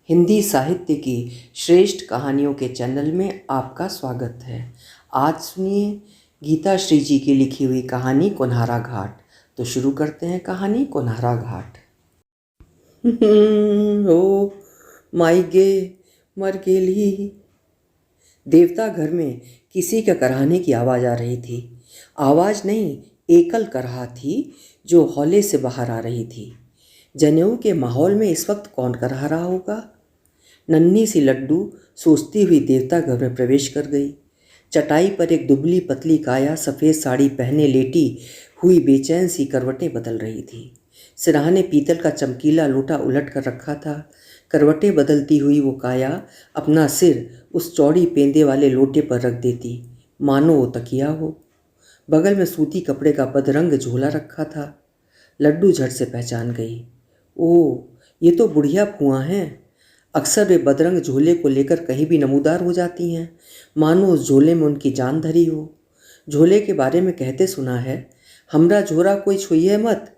हिंदी साहित्य की श्रेष्ठ कहानियों के चैनल में आपका स्वागत है। आज सुनिए गीता श्री जी की लिखी हुई कहानी कोन्हारा घाट। तो शुरू करते हैं कहानी कोन्हारा घाट। ओ माई गे मर गेली। देवता घर में किसी के कराहने की आवाज़ आ रही थी। आवाज़ नहीं, एकल कराह थी जो हौले से बाहर आ रही थी। जनेऊ के माहौल में इस वक्त कौन कराह रहा होगा? नन्ही सी लड्डू सोचती हुई देवता घर में प्रवेश कर गई। चटाई पर एक दुबली पतली काया सफ़ेद साड़ी पहने लेटी हुई बेचैन सी करवटें बदल रही थी। सिरहाने पीतल का चमकीला लोटा उलट कर रखा था। करवटें बदलती हुई वो काया अपना सिर उस चौड़ी पेंदे वाले लोटे पर रख देती, मानो वो तकिया हो। बगल में सूती कपड़े का बदरंग झोला रखा था। लड्डू झट से पहचान गई। ओह, ये तो बुढ़िया फुआ हैं। अक्सर वे बदरंग झोले को लेकर कहीं भी नमूदार हो जाती हैं, मानो उस झोले में उनकी जान धरी हो। झोले के बारे में कहते सुना है, हमरा झोरा कोई छुइए मत,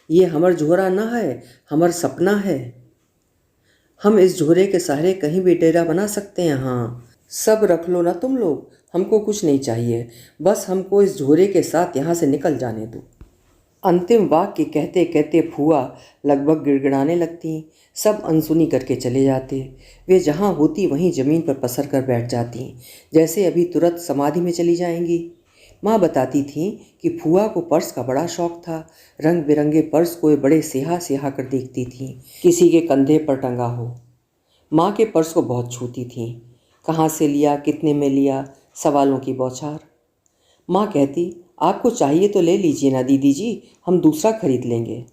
ये हमर झोरा न है, हमर सपना है। हम इस झोरे के सहारे कहीं भी डेरा बना सकते हैं। हाँ, सब रख लो ना तुम लोग, हमको कुछ नहीं चाहिए, बस हमको इस झोरे के साथ यहाँ से निकल जाने दो। अंतिम वाक्य कहते कहते फूआ लगभग गिड़गिड़ाने लगती। सब अनसुनी करके चले जाते। वे जहाँ होती वहीं ज़मीन पर पसर कर बैठ जाती, जैसे अभी तुरंत समाधि में चली जाएंगी। माँ बताती थीं कि फूआ को पर्स का बड़ा शौक था। रंग बिरंगे पर्स को वे बड़े सेहा सेहा कर देखती थीं, किसी के कंधे पर टंगा हो। माँ के पर्स को बहुत छूती थीं। कहाँ से लिया, कितने में लिया, सवालों की बौछार। माँ कहती, आपको चाहिए तो ले लीजिए ना दीदी जी, हम दूसरा खरीद लेंगे।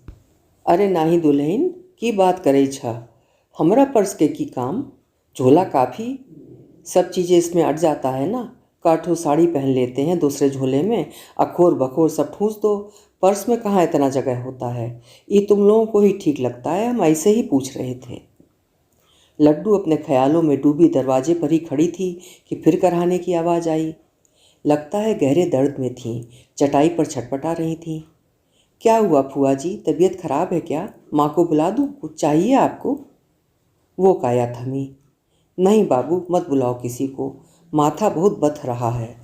अरे नाही दुल्हन की बात करे छा, हमरा पर्स के की काम, झोला काफ़ी, सब चीज़ें इसमें अट जाता है ना। काठो साड़ी पहन लेते हैं दूसरे झोले में, अखोर बखोर सब ठूंस दो। पर्स में कहाँ इतना जगह होता है, ये तुम लोगों को ही ठीक लगता है, हम ऐसे ही पूछ रहे थे। लड्डू अपने ख्यालों में डूबी दरवाजे पर ही खड़ी थी कि फिर कराहने की आवाज़ आई। लगता है गहरे दर्द में थीं, चटाई पर छटपटा रही थीं। क्या हुआ फूआ जी, तबीयत खराब है क्या? माँ को बुला दूँ, कुछ चाहिए आपको? वो काया थमी। नहीं बाबू, मत बुलाओ किसी को, माथा बहुत बथ रहा है।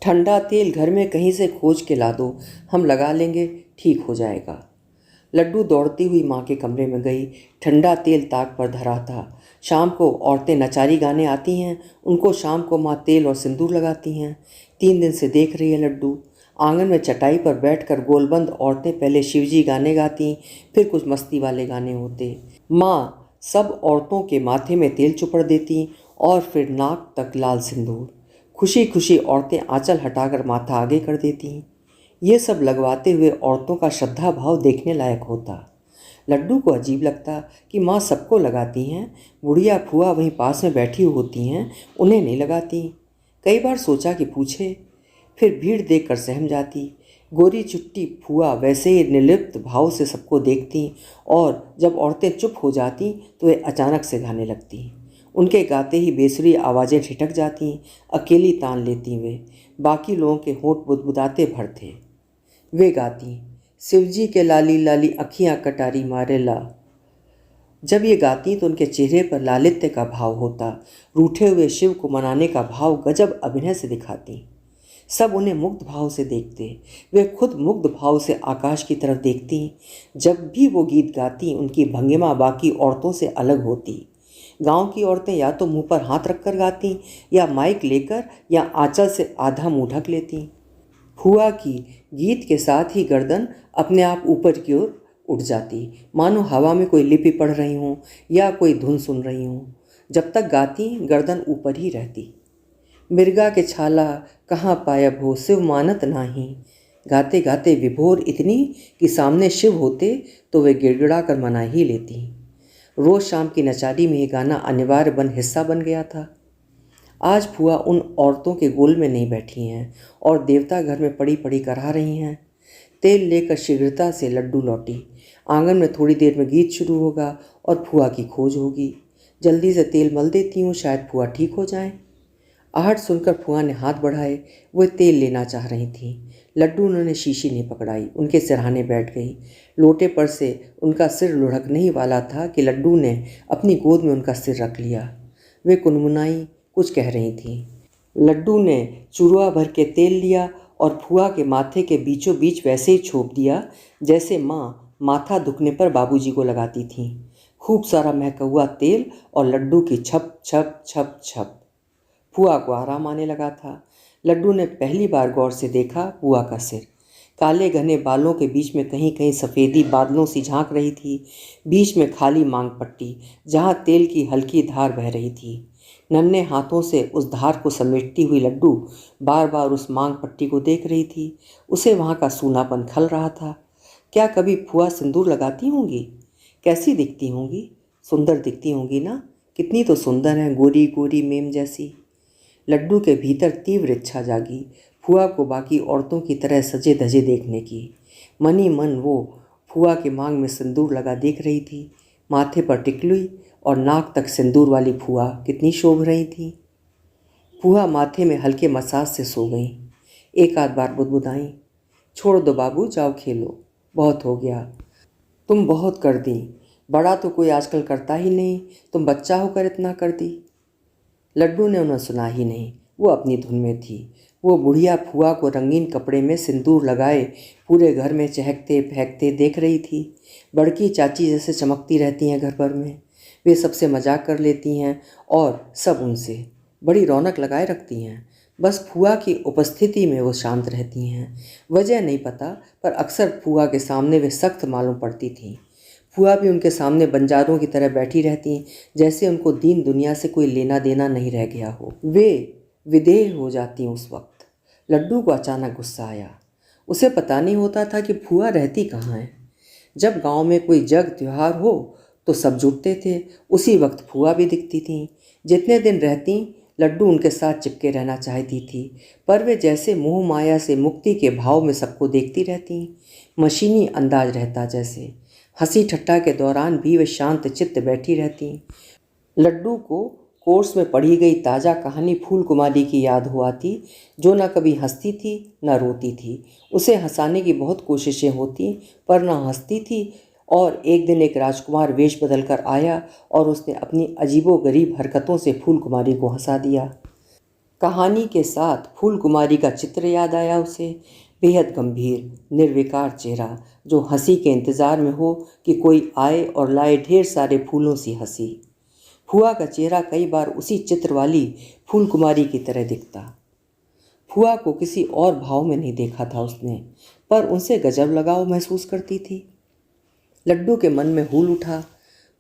ठंडा तेल घर में कहीं से खोज के ला दो, हम लगा लेंगे, ठीक हो जाएगा। लड्डू दौड़ती हुई माँ के कमरे में गई। ठंडा तेल ताक पर धरा था। शाम को औरतें नचारी गाने आती हैं, उनको शाम को माँ तेल और सिंदूर लगाती हैं। 3 दिन से देख रही है लड्डू। आंगन में चटाई पर बैठकर गोलबंद औरतें पहले शिवजी गाने गाती, फिर कुछ मस्ती वाले गाने होते। माँ सब औरतों के माथे में तेल चुपड़ देती और फिर नाक तक लाल सिंदूर। खुशी खुशी औरतें आंचल हटाकर माथा आगे कर देती। ये सब लगवाते हुए औरतों का श्रद्धा भाव देखने लायक होता। लड्डू को अजीब लगता कि माँ सबको लगाती हैं, बुढ़िया फूआ वहीं पास में बैठी होती हैं, उन्हें नहीं लगाती। कई बार सोचा कि पूछे, फिर भीड़ देखकर सहम जाती। गोरी चुट्टी फूआ वैसे ही निर्लिप्त भाव से सबको देखती, और जब औरतें चुप हो जाती तो वे अचानक से गाने लगती। उनके गाते ही बेसुरी आवाज़ें ठिठक जाती, अकेली तान लेती वे, बाकी लोगों के होंठ बुदबुदाते भर थे। वे गाती, शिवजी के लाली लाली अखियाँ कटारी मारेला। जब ये गाती तो उनके चेहरे पर लालित्य का भाव होता, रूठे हुए शिव को मनाने का भाव गजब अभिनय से दिखाती। सब उन्हें मुग्ध भाव से देखते, वे खुद मुग्ध भाव से आकाश की तरफ देखती। जब भी वो गीत गाती उनकी भंगिमा बाकी औरतों से अलग होती। गांव की औरतें या तो मुंह पर हाथ रखकर गाती, या माइक लेकर या आंचल से आधा मुंह ढक लेती। फूआ की गीत के साथ ही गर्दन अपने आप ऊपर की ओर उठ जाती, मानो हवा में कोई लिपि पढ़ रही हूँ या कोई धुन सुन रही हूँ। जब तक गाती गर्दन ऊपर ही रहती। मिर्गा के छाला कहाँ पायब हो, शिव मानत नाही। गाते गाते विभोर इतनी कि सामने शिव होते तो वे गिड़गिड़ा कर मना ही लेती। रोज़ शाम की नचारी में ये गाना अनिवार्य हिस्सा बन गया था। आज फूआ उन औरतों के गोल में नहीं बैठी हैं और देवता घर में पड़ी पड़ी करा रही हैं। तेल लेकर शीघ्रता से लड्डू लौटी। आंगन में थोड़ी देर में गीत शुरू होगा और फूआ की खोज होगी। जल्दी से तेल मल देती हूँ, शायद फूआ ठीक हो जाएं। आहट सुनकर फुआ ने हाथ बढ़ाए। वो तेल लेना चाह रही थी। लड्डू उन्होंने शीशी नहीं पकड़ाई, उनके सिरहाने बैठ गई। लोटे पर से उनका सिर लुढ़कने ही वाला था कि लड्डू ने अपनी गोद में उनका सिर रख लिया। वे कुनमुनाई कुछ कह रही थी। लड्डू ने चुरुआ भर के तेल लिया और फुआ के माथे के बीचों बीच वैसे ही छोप दिया जैसे माँ माथा दुखने पर बाबूजी को लगाती थीं। खूब सारा महका हुआ तेल और लड्डू की छप छप छप छप। फुआ को आराम आने लगा था। लड्डू ने पहली बार गौर से देखा फुआ का सिर। काले घने बालों के बीच में कहीं कहीं सफ़ेदी बादलों सी झांक रही थी। बीच में खाली मांग पट्टी जहाँ तेल की हल्की धार बह रही थी। नन्हे हाथों से उस धार को समेटती हुई लड्डू बार बार उस मांग पट्टी को देख रही थी। उसे वहाँ का सूनापन खल रहा था। क्या कभी फुआ सिंदूर लगाती होंगी? कैसी दिखती होंगी? सुंदर दिखती होंगी ना? कितनी तो सुंदर हैं, गोरी गोरी मेम जैसी। लड्डू के भीतर तीव्र इच्छा जागी फुआ को बाकी औरतों की तरह सजे धजे देखने की। मन ही मन वो फुआ की मांग में सिंदूर लगा देख रही थी। माथे पर टिकली और नाक तक सिंदूर वाली फुआ कितनी शोभ रही थी। फुआ माथे में हल्के मसाज से सो गई। एक आध बार बुदबुदाई, छोड़ दो बाबू, जाओ खेलो, बहुत हो गया, तुम बहुत कर दी, बड़ा तो कोई आजकल करता ही नहीं, तुम बच्चा होकर इतना कर दी। लड्डू ने उन्हें सुना ही नहीं, वो अपनी धुन में थी। वो बुढ़िया फुआ को रंगीन कपड़े में सिंदूर लगाए पूरे घर में चहकते फेंकते देख रही थी। बड़की चाची जैसे चमकती रहती हैं घर भर में। वे सबसे मजाक कर लेती हैं और सब उनसे बड़ी रौनक लगाए रखती हैं। बस फुआ की उपस्थिति में वो शांत रहती हैं। वजह नहीं पता, पर अक्सर फुआ के सामने वे सख्त मालूम पड़ती थीं। फुआ भी उनके सामने बंजारों की तरह बैठी रहती, जैसे उनको दीन दुनिया से कोई लेना देना नहीं रह गया हो। वे विदेह हो जाती उस वक्त। लड्डू को अचानक गुस्सा आया। उसे पता नहीं होता था कि फुआ रहती कहाँ है। जब गांव में कोई जग त्योहार हो तो सब जुटते थे, उसी वक्त फुआ भी दिखती थीं। जितने दिन रहती लड्डू उनके साथ चिपके रहना चाहती थी, पर वे जैसे मोह माया से मुक्ति के भाव में सबको देखती रहती। मशीनी अंदाज रहता जैसे। हंसी ठट्टा के दौरान भी वे शांत चित्त बैठी रहती। लड्डू को कोर्स में पढ़ी गई ताज़ा कहानी फूल कुमारी की याद हो आती, जो न कभी हंसती थी न रोती थी। उसे हंसाने की बहुत कोशिशें होती, पर न हंसती थी। और एक दिन एक राजकुमार वेश बदल कर आया और उसने अपनी अजीबोगरीब हरकतों से फूल कुमारी को हंसा दिया। कहानी के साथ फूल कुमारी का चित्र याद आया उसे। बेहद गंभीर निर्विकार चेहरा, जो हंसी के इंतज़ार में हो कि कोई आए और लाए ढेर सारे फूलों सी हंसी। फुआ का चेहरा कई बार उसी चित्र वाली फूल कुमारी की तरह दिखता। फुआ को किसी और भाव में नहीं देखा था उसने, पर उनसे गजब लगाव महसूस करती थी। लड्डू के मन में हूल उठा।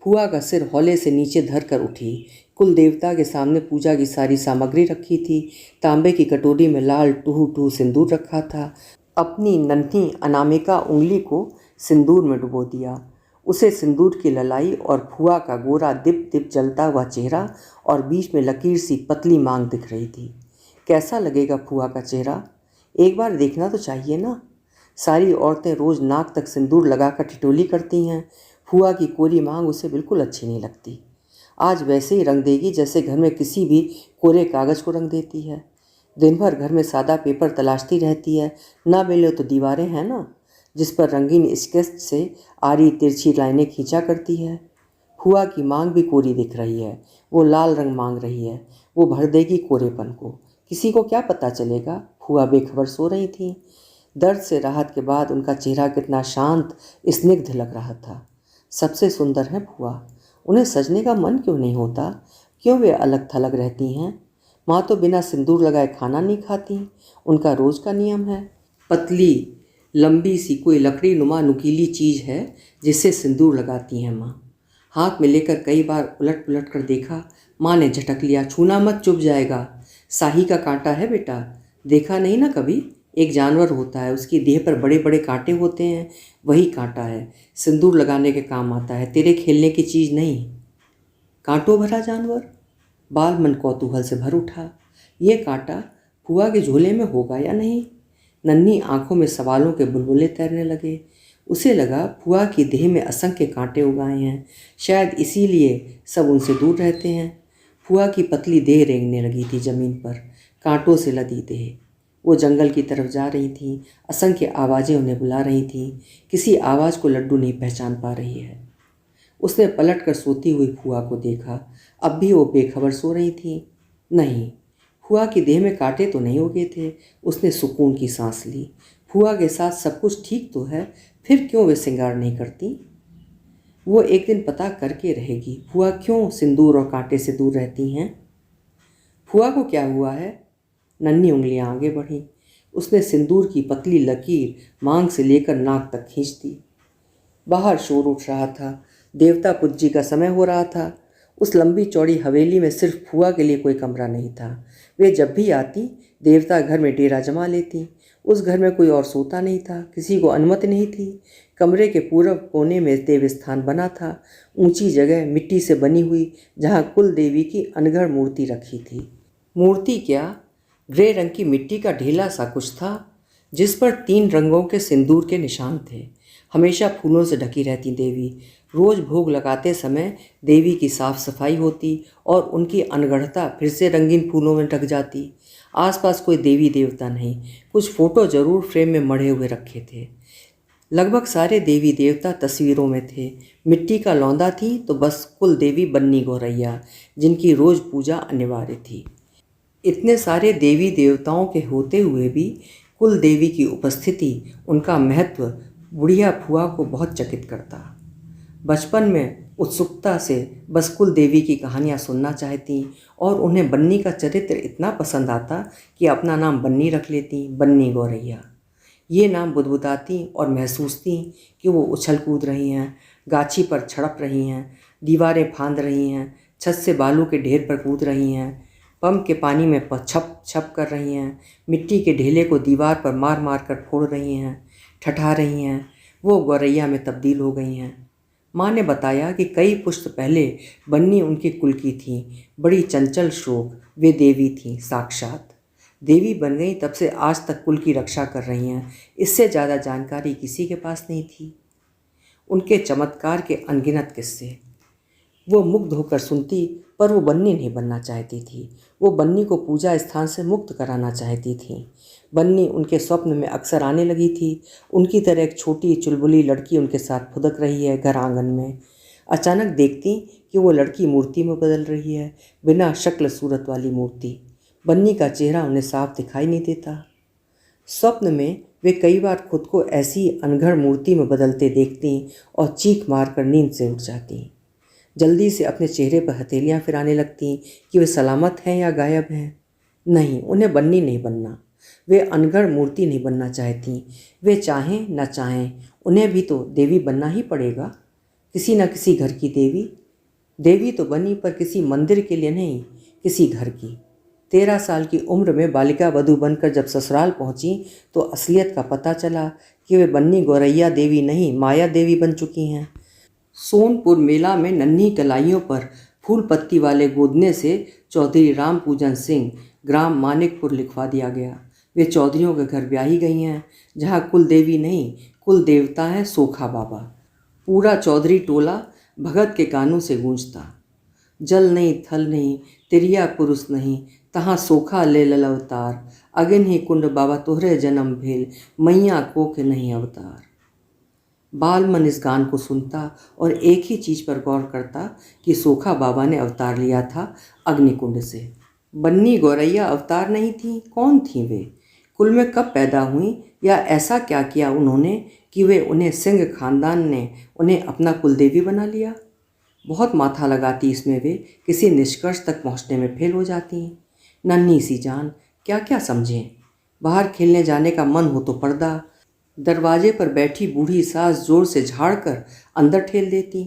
फुआ का सिर हौले से नीचे धर कर उठी। कुल देवता के सामने पूजा की सारी सामग्री रखी थी। तांबे की कटोरी में लाल टूहू टूहू सिंदूर रखा था। अपनी नन्ही अनामिका उंगली को सिंदूर में डुबो दिया। उसे सिंदूर की ललाई और फुआ का गोरा दिप दिप जलता हुआ चेहरा और बीच में लकीर सी पतली मांग दिख रही थी। कैसा लगेगा फुआ का चेहरा? एक बार देखना तो चाहिए ना। सारी औरतें रोज़ नाक तक सिंदूर लगाकर ठिठोली करती हैं। फुआ की कोरी मांग उसे बिल्कुल अच्छी नहीं लगती। आज वैसे ही रंग देगी जैसे घर में किसी भी कोरे कागज़ को रंग देती है। दिन भर घर में सादा पेपर तलाशती रहती है, ना मिले तो दीवारें हैं ना, जिस पर रंगीन स्केच से आरी तिरछी लाइनें खींचा करती है। फुआ की मांग भी कोरी दिख रही है। वो लाल रंग मांग रही है। वो भर देगी कोरेपन को। किसी को क्या पता चलेगा? फुआ बेखबर सो रही थी। दर्द से राहत के बाद उनका चेहरा कितना शांत स्निग्ध लग रहा था। सबसे सुंदर है फुआ। उन्हें सजने का मन क्यों नहीं होता? क्यों वे अलग थलग रहती हैं? माँ तो बिना सिंदूर लगाए खाना नहीं खाती, उनका रोज़ का नियम है। पतली लंबी सी कोई लकड़ी नुमा नुकीली चीज़ है जिससे सिंदूर लगाती हैं माँ। हाथ में लेकर कई बार उलट पुलट कर देखा। माँ ने झटक लिया, छूना मत, चुभ जाएगा। शाही का कांटा है बेटा, देखा नहीं ना कभी? एक जानवर होता है, उसकी देह पर बड़े बड़े कांटे होते हैं, वही कांटा है, सिंदूर लगाने के काम आता है, तेरे खेलने की चीज़ नहीं। कांटों भरा जानवर? बाल मन कौतूहल से भर उठा। ये कांटा फुआ के झोले में होगा या नहीं? नन्ही आंखों में सवालों के बुलबुले तैरने लगे। उसे लगा फुआ की देह में असंख्य कांटे उगाए हैं, शायद इसीलिए सब उनसे दूर रहते हैं। फुआ की पतली देह रेंगने लगी थी जमीन पर, कांटों से लदी देह। वो जंगल की तरफ जा रही थी। असंख्य आवाज़ें उन्हें बुला रही थीं। किसी आवाज़ को लड्डू नहीं पहचान पा रही है। उसने पलट कर सोती हुई फुआ को देखा। अब भी वो बेखबर सो रही थी। नहीं, फुआ की देह में कांटे तो नहीं उगे थे। उसने सुकून की सांस ली। फुआ के साथ सब कुछ ठीक तो है, फिर क्यों वे श्रृंगार नहीं करती? वो एक दिन पता करके रहेगी फुआ क्यों सिंदूर और कांटे से दूर रहती हैं। फुआ को क्या हुआ है? नन्ही उंगलियां आगे बढ़ीं। उसने सिंदूर की पतली लकीर मांग से लेकर नाक तक खींच दी। बाहर शोर उठ रहा था। देवता पूज्य का समय हो रहा था। उस लंबी चौड़ी हवेली में सिर्फ फुआ के लिए कोई कमरा नहीं था। वे जब भी आती देवता घर में डेरा जमा लेती। उस घर में कोई और सोता नहीं था। किसी को अनुमति नहीं थी। कमरे के पूर्व कोने में देव स्थान बना था, ऊंची जगह मिट्टी से बनी हुई, जहाँ कुल देवी की अनगढ़ मूर्ति रखी थी। मूर्ति क्या, ग्रे रंग की मिट्टी का ढीला सा कुछ था, जिस पर 3 रंगों के सिंदूर के निशान थे। हमेशा फूलों से ढकी रहती देवी। रोज भोग लगाते समय देवी की साफ सफाई होती और उनकी अनगढ़ता फिर से रंगीन फूलों में ढक जाती। आसपास कोई देवी देवता नहीं। कुछ फोटो जरूर फ्रेम में मढ़े हुए रखे थे। लगभग सारे देवी देवता तस्वीरों में थे। मिट्टी का लौंदा थी तो बस कुल देवी बन्नी गौरैया, जिनकी रोज पूजा अनिवार्य थी। इतने सारे देवी देवताओं के होते हुए भी कुल देवी की उपस्थिति, उनका महत्व बुढ़िया फुआ को बहुत चकित करता। बचपन में उत्सुकता से बस कुल देवी की कहानियाँ सुनना चाहती और उन्हें बन्नी का चरित्र इतना पसंद आता कि अपना नाम बन्नी रख लेती, बन्नी गौरैया। ये नाम बुदबुदाती और महसूसती कि वो उछल कूद रही हैं, गाछी पर छड़प रही हैं, दीवारें फांद रही हैं, छत से बालू के ढेर पर कूद रही हैं, पंप के पानी में छप छप कर रही हैं, मिट्टी के ढेले को दीवार पर मार मार कर फोड़ रही हैं, ठठा रही हैं। वो गौरैया में तब्दील हो गई हैं। माँ ने बताया कि कई पुश्त पहले बन्नी उनके कुल की थी। बड़ी चंचल शोक, वे देवी थीं, साक्षात देवी बन गई। तब से आज तक कुल की रक्षा कर रही हैं। इससे ज़्यादा जानकारी किसी के पास नहीं थी। उनके चमत्कार के अनगिनत किस्से वो मुग्ध होकर सुनती, पर वो बन्नी नहीं बनना चाहती थी। वो बन्नी को पूजा स्थान से मुक्त कराना चाहती थी। बन्नी उनके स्वप्न में अक्सर आने लगी थी। उनकी तरह एक छोटी चुलबुली लड़की उनके साथ फुदक रही है घर आंगन में। अचानक देखती कि वो लड़की मूर्ति में बदल रही है, बिना शक्ल सूरत वाली मूर्ति। बन्नी का चेहरा उन्हें साफ दिखाई नहीं देता। स्वप्न में वे कई बार खुद को ऐसी अनघड़ मूर्ति में बदलते देखती और चीख मारकर नींद से उठ जाती। जल्दी से अपने चेहरे पर हथेलियां फिराने लगती कि वे सलामत हैं या गायब हैं। नहीं, उन्हें बन्नी नहीं बनना। वे अनगढ़ मूर्ति नहीं बनना चाहती। वे चाहें न चाहें उन्हें भी तो देवी बनना ही पड़ेगा, किसी न किसी घर की देवी। देवी तो बनी, पर किसी मंदिर के लिए नहीं, किसी घर की। 13 साल की उम्र में बालिका वधू बनकर जब ससुराल पहुंची तो असलियत का पता चला कि वे बन्नी गौरैया देवी नहीं, माया देवी बन चुकी हैं। सोनपुर मेला में नन्ही कलाइयों पर फूल पत्ती वाले गोदने से चौधरी राम पूजन सिंह, ग्राम मानिकपुर लिखवा दिया गया। वे चौधरियों के घर ब्याही गई हैं, जहाँ कुल देवी नहीं, कुल देवता है सोखा बाबा। पूरा चौधरी टोला भगत के गानों से गूंजता। जल नहीं थल नहीं तिरिया पुरुष नहीं, तहाँ सोखा ले लल अवतार। अगिन ही कुंड बाबा तोहरे जन्म भेल, मैया कोख नहीं अवतार। बालमन इस गान को सुनता और एक ही चीज़ पर गौर करता कि सोखा बाबा ने अवतार लिया था अग्निकुंड से। बन्नी गौरैया अवतार नहीं थी, कौन थी वे? कुल में कब पैदा हुई, या ऐसा क्या किया उन्होंने कि वे उन्हें सिंह खानदान ने उन्हें अपना कुलदेवी बना लिया? बहुत माथा लगाती इसमें वे, किसी निष्कर्ष तक पहुंचने में फेल हो जाती। नन्ही सी जान, क्या क्या समझें। बाहर खेलने जाने का मन हो तो पर्दा। दरवाजे पर बैठी बूढ़ी सास जोर से झाड़ कर अंदर ठेल देती।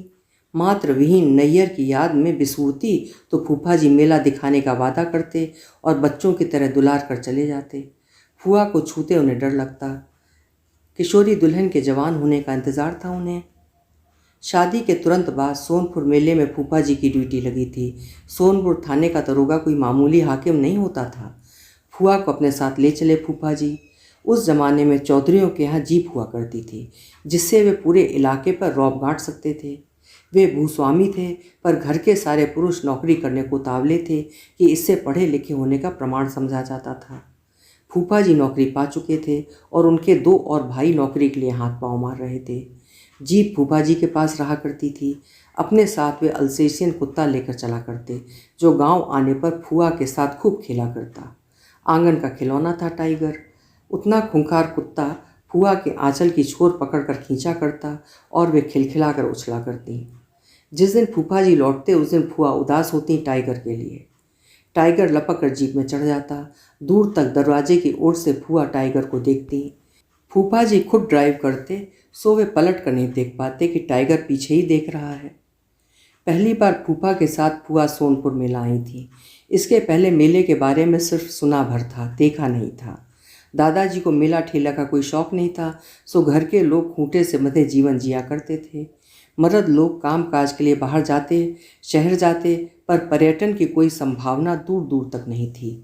मात्र विहीन नैयर की याद में बिसूरती तो फूफा जी मेला दिखाने का वादा करते और बच्चों की तरह दुलार कर चले जाते। फुआ को छूते उन्हें डर लगता। किशोरी दुल्हन के जवान होने का इंतज़ार था उन्हें। शादी के तुरंत बाद सोनपुर मेले में फूफा जी की ड्यूटी लगी थी। सोनपुर थाने का दरोगा कोई मामूली हाकिम नहीं होता था। फुआ को अपने साथ ले चले फूफा जी। उस जमाने में चौधरियों के यहाँ जीप हुआ करती थी, जिससे वे पूरे इलाके पर रौब गांठ सकते थे। वे भूस्वामी थे, पर घर के सारे पुरुष नौकरी करने को उतावले थे कि इससे पढ़े लिखे होने का प्रमाण समझा जाता था। फूफा जी नौकरी पा चुके थे और उनके 2 और भाई नौकरी के लिए हाथ पांव मार रहे थे। जीप फूफा जी के पास रहा करती थी। अपने साथ वे अल्सेशियन कुत्ता लेकर चला करते, जो गांव आने पर फूआ के साथ खूब खेला करता। आंगन का खिलौना था टाइगर। उतना खूंखार कुत्ता फूआ के आंचल की छोर पकड़कर खींचा करता और वे खिलखिलाकर उछला करती। जिस दिन फूफा जी लौटते उस दिन फूआ उदास होती टाइगर के लिए। टाइगर लपक कर जीप में चढ़ जाता। दूर तक दरवाजे की ओर से फूआ टाइगर को देखती। फूफा जी खुद ड्राइव करते, सो वे पलट कर नहीं देख पाते कि टाइगर पीछे ही देख रहा है। पहली बार फूफा के साथ फूआ सोनपुर मेला आई थी। इसके पहले मेले के बारे में सिर्फ सुना भर था, देखा नहीं था। दादाजी को मेला ठेला का कोई शौक नहीं था, सो घर के लोग खूंटे से बंधे जीवन जिया करते थे। मर्द लोग काम काज के लिए बाहर जाते, शहर जाते, पर पर्यटन की कोई संभावना दूर दूर तक नहीं थी।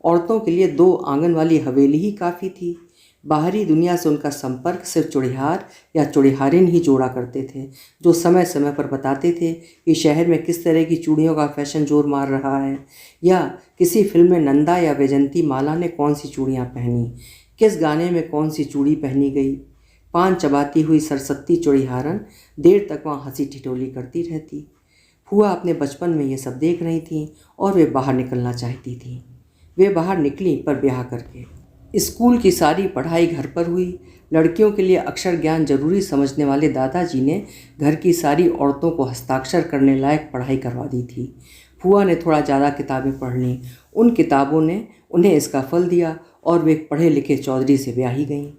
औरतों के लिए 2 आंगन वाली हवेली ही काफ़ी थी। बाहरी दुनिया से उनका संपर्क सिर्फ चुड़िहार या चुड़िहारिन ही जोड़ा करते थे, जो समय समय पर बताते थे कि शहर में किस तरह की चूड़ियों का फैशन जोर मार रहा है, या किसी फिल्म में नंदा या वैजंती माला ने कौन सी चूड़ियाँ पहनी, किस गाने में कौन सी चूड़ी पहनी गई। पान चबाती हुई सरस्वती चुड़िहारन देर तक वहाँ हंसी ठिठोली करती रहती। फूआ अपने बचपन में ये सब देख रही थीं और वे बाहर निकलना चाहती थीं। वे बाहर निकली, पर ब्याह करके। स्कूल की सारी पढ़ाई घर पर हुई। लड़कियों के लिए अक्षर ज्ञान जरूरी समझने वाले दादाजी ने घर की सारी औरतों को हस्ताक्षर करने लायक पढ़ाई करवा दी थी। फूआ ने थोड़ा ज़्यादा किताबें पढ़ लीं। उन किताबों ने उन्हें इसका फल दिया और वे पढ़े लिखे चौधरी से ब्याही गईं।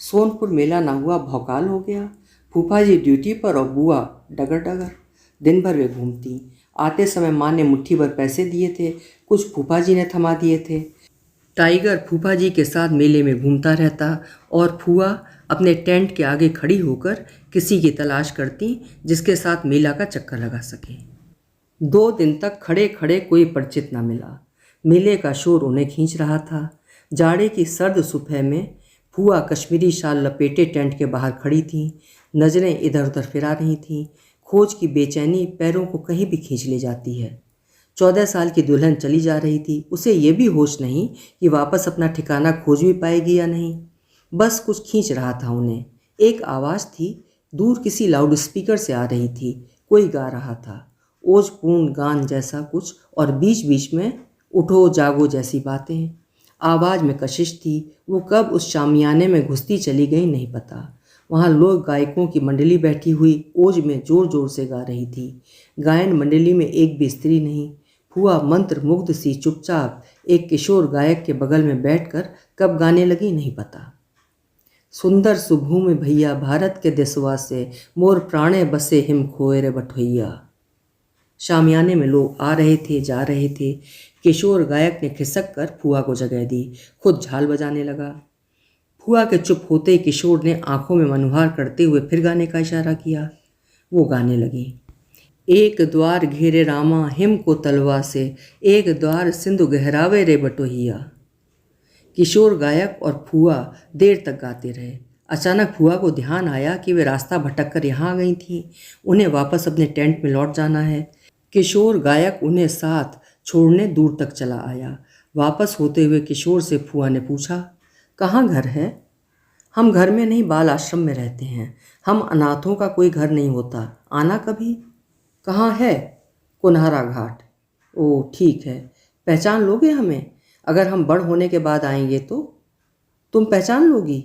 सोनपुर मेला ना हुआ भौकाल हो गया। फूफा जी ड्यूटी पर और बुआ डगर डगर। दिन भर वे घूमती। आते समय माँ ने मुट्ठी भर पैसे दिए थे, कुछ फूफा जी ने थमा दिए थे। टाइगर फूफा जी के साथ मेले में घूमता रहता और फूआ अपने टेंट के आगे खड़ी होकर किसी की तलाश करती जिसके साथ मेला का चक्कर लगा सके। 2 दिन तक खड़े खड़े कोई परिचित न मिला। मेले का शोर उन्हें खींच रहा था। जाड़े की सर्द सुबह में फूआ कश्मीरी शाल लपेटे टेंट के बाहर खड़ी थीं। नज़रें इधर उधर फिरा रही थीं। खोज की बेचैनी पैरों को कहीं भी खींच ले जाती है। 14 साल की दुल्हन चली जा रही थी। उसे ये भी होश नहीं कि वापस अपना ठिकाना खोज भी पाएगी या नहीं। बस कुछ खींच रहा था उन्हें। एक आवाज़ थी, दूर किसी लाउड स्पीकर से आ रही थी। कोई गा रहा था, ओजपूर्ण गान जैसा कुछ, और बीच बीच में उठो जागो जैसी बातें। आवाज़ में कशिश थी। वो कब उस शामियाने में घुसती चली गई नहीं पता। वहाँ लोक गायकों की मंडली बैठी हुई ओज में जोर जोर से गा रही थी। गायन मंडली में एक भी स्त्री नहीं। फूआ मंत्र मुग्ध सी चुपचाप एक किशोर गायक के बगल में बैठकर कब गाने लगी नहीं पता। सुंदर सुभूमि भैया भारत के देशवा से, मोर प्राणे बसे हिम खोए रे बठोइया। शामियाने में लोग आ रहे थे, जा रहे थे। किशोर गायक ने खिसक कर फूआ को जगह दी, खुद झाल बजाने लगा। फूआ के चुप होते किशोर ने आंखों में मनुहार करते हुए फिर गाने का इशारा किया। वो गाने लगी। एक द्वार घेरे रामा हिम को तलवा से, एक द्वार सिंधु गहरावे रे बटोहिया। किशोर गायक और फूआ देर तक गाते रहे। अचानक फूआ को ध्यान आया कि वे रास्ता भटक कर यहाँ आ गई थीं। उन्हें वापस अपने टेंट में लौट जाना है। किशोर गायक उन्हें साथ छोड़ने दूर तक चला आया। वापस होते हुए किशोर से फूआ ने पूछा, कहाँ घर है? हम घर में नहीं, बाल आश्रम में रहते हैं। हम अनाथों का कोई घर नहीं होता, आना कभी। कहाँ है? कुन्हारा घाट। ओह ठीक है। पहचान लोगे हमें? अगर हम बड़ होने के बाद आएंगे तो? तुम पहचान लोगी?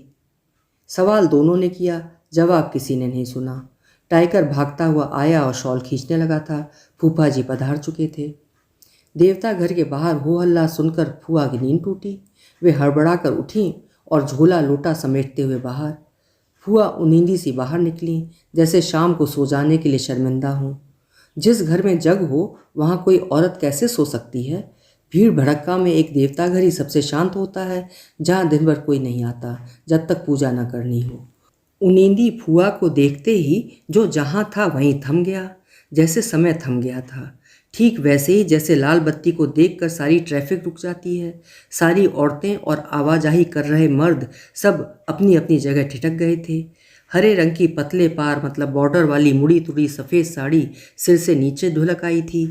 सवाल दोनों ने किया, जवाब किसी ने नहीं सुना। टाइगर भागता हुआ आया और शॉल खींचने लगा था। फूफा जी पधार चुके थे। देवता घर के बाहर हो हल्ला सुनकर फूआ की नींद टूटी। वे हड़बड़ा कर उठीं और झोला लोटा समेटते हुए बाहर। फूआ उनींदी सी बाहर निकली, जैसे शाम को सो जाने के लिए शर्मिंदा हों। जिस घर में जग हो वहाँ कोई औरत कैसे सो सकती है? भीड़ भड़क्का में एक देवता घर ही सबसे शांत होता है, जहाँ दिन भर कोई नहीं आता जब तक पूजा न करनी हो। उनींदी फूआ को देखते ही जो जहाँ था वहीं थम गया, जैसे समय थम गया था। ठीक वैसे ही जैसे लाल बत्ती को देखकर सारी ट्रैफिक रुक जाती है। सारी औरतें और आवाजाही कर रहे मर्द सब अपनी अपनी जगह ठिठक गए थे। हरे रंग की पतले पार मतलब बॉर्डर वाली मुड़ी तुड़ी सफ़ेद साड़ी सिर से नीचे ढुलक आई थी।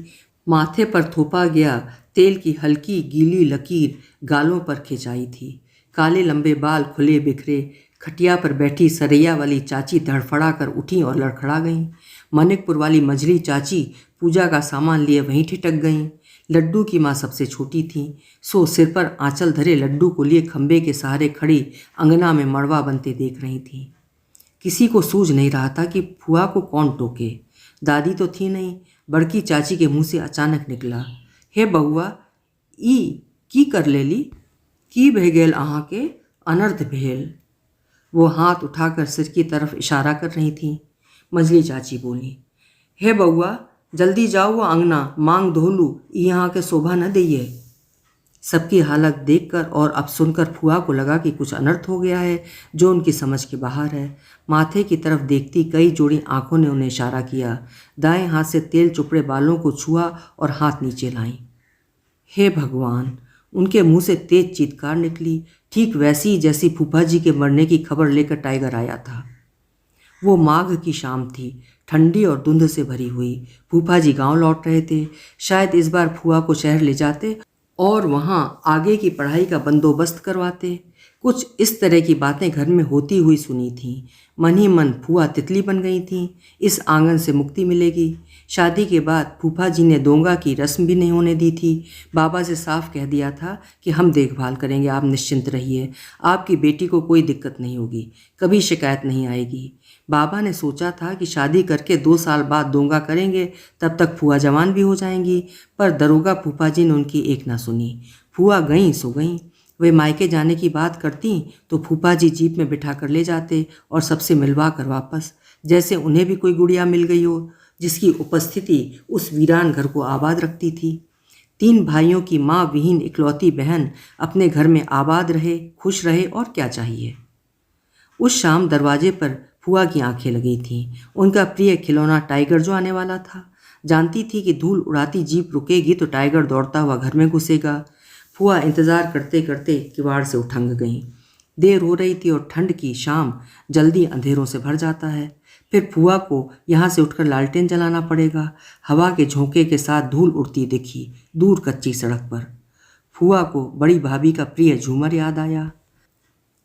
माथे पर थोपा गया तेल की हल्की गीली लकीर गालों पर खिंचाई थी। काले लंबे बाल खुले बिखरे। खटिया पर बैठी सरैया वाली चाची धड़फड़ा कर उठी और लड़खड़ा गईं। मानिकपुर वाली मझली चाची पूजा का सामान लिए वहीं ठिठक गईं। लड्डू की माँ सबसे छोटी थी, सो सिर पर आंचल धरे लड्डू को लिए खंबे के सहारे खड़ी अंगना में मड़वा बनते देख रही थी। किसी को सूझ नहीं रहा था कि फुआ को कौन टोके। दादी तो थी नहीं। बड़की चाची के मुंह से अचानक निकला, हे बउआ, ई की कर लेली? की भे गेल अहाँ के? अनर्थ भेल। वो हाथ उठाकर सिर की तरफ इशारा कर रही थी। मझली चाची बोली, हे बउआ, जल्दी जाओ वो अंगना मांग धोलू, यहाँ के शोभा न दइए। सबकी हालत देखकर और अब सुनकर फुआ को लगा कि कुछ अनर्थ हो गया है जो उनकी समझ के बाहर है। माथे की तरफ देखती कई जोड़ी आंखों ने उन्हें इशारा किया। दाएं हाथ से तेल चुपड़े बालों को छुआ और हाथ नीचे लाई। हे भगवान! उनके मुंह से तेज चीत्कार निकली, ठीक वैसी ही जैसी फूफा जी के मरने की खबर लेकर टाइगर आया था। वो माघ की शाम थी, ठंडी और धुंध से भरी हुई। फूफा जी गांव लौट रहे थे। शायद इस बार फुआ को शहर ले जाते और वहाँ आगे की पढ़ाई का बंदोबस्त करवाते। कुछ इस तरह की बातें घर में होती हुई सुनी थीं। मन ही मन फुआ तितली बन गई थीं। इस आंगन से मुक्ति मिलेगी। शादी के बाद फूफा जी ने दोंगा की रस्म भी नहीं होने दी थी। बाबा से साफ कह दिया था कि हम देखभाल करेंगे, आप निश्चिंत रहिए, आपकी बेटी को कोई दिक्कत नहीं होगी, कभी शिकायत नहीं आएगी। बाबा ने सोचा था कि शादी करके 2 साल बाद दोंगा करेंगे, तब तक फुआ जवान भी हो जाएंगी, पर दरोगा फूफा जी ने उनकी एक ना सुनी। फुआ गईं सो गईं। वे मायके जाने की बात करती तो फूफा जी जीप में बिठा कर ले जाते और सबसे मिलवा कर वापस, जैसे उन्हें भी कोई गुड़िया मिल गई हो जिसकी उपस्थिति उस वीरान घर को आबाद रखती थी। 3 भाइयों की माँ विहीन इकलौती बहन अपने घर में आबाद रहे, खुश रहे, और क्या चाहिए। उस शाम दरवाजे पर फुआ की आंखें लगी थीं। उनका प्रिय खिलौना टाइगर जो आने वाला था। जानती थी कि धूल उड़ाती जीप रुकेगी तो टाइगर दौड़ता हुआ घर में घुसेगा। फुआ इंतज़ार करते करते किवाड़ से उठंग गईं। देर हो रही थी और ठंड की शाम जल्दी अंधेरों से भर जाता है। फिर फुआ को यहाँ से उठकर लालटेन जलाना पड़ेगा। हवा के झोंके के साथ धूल उड़ती दिखी दूर कच्ची सड़क पर। फुआ को बड़ी भाभी का प्रिय झूमर याद आया।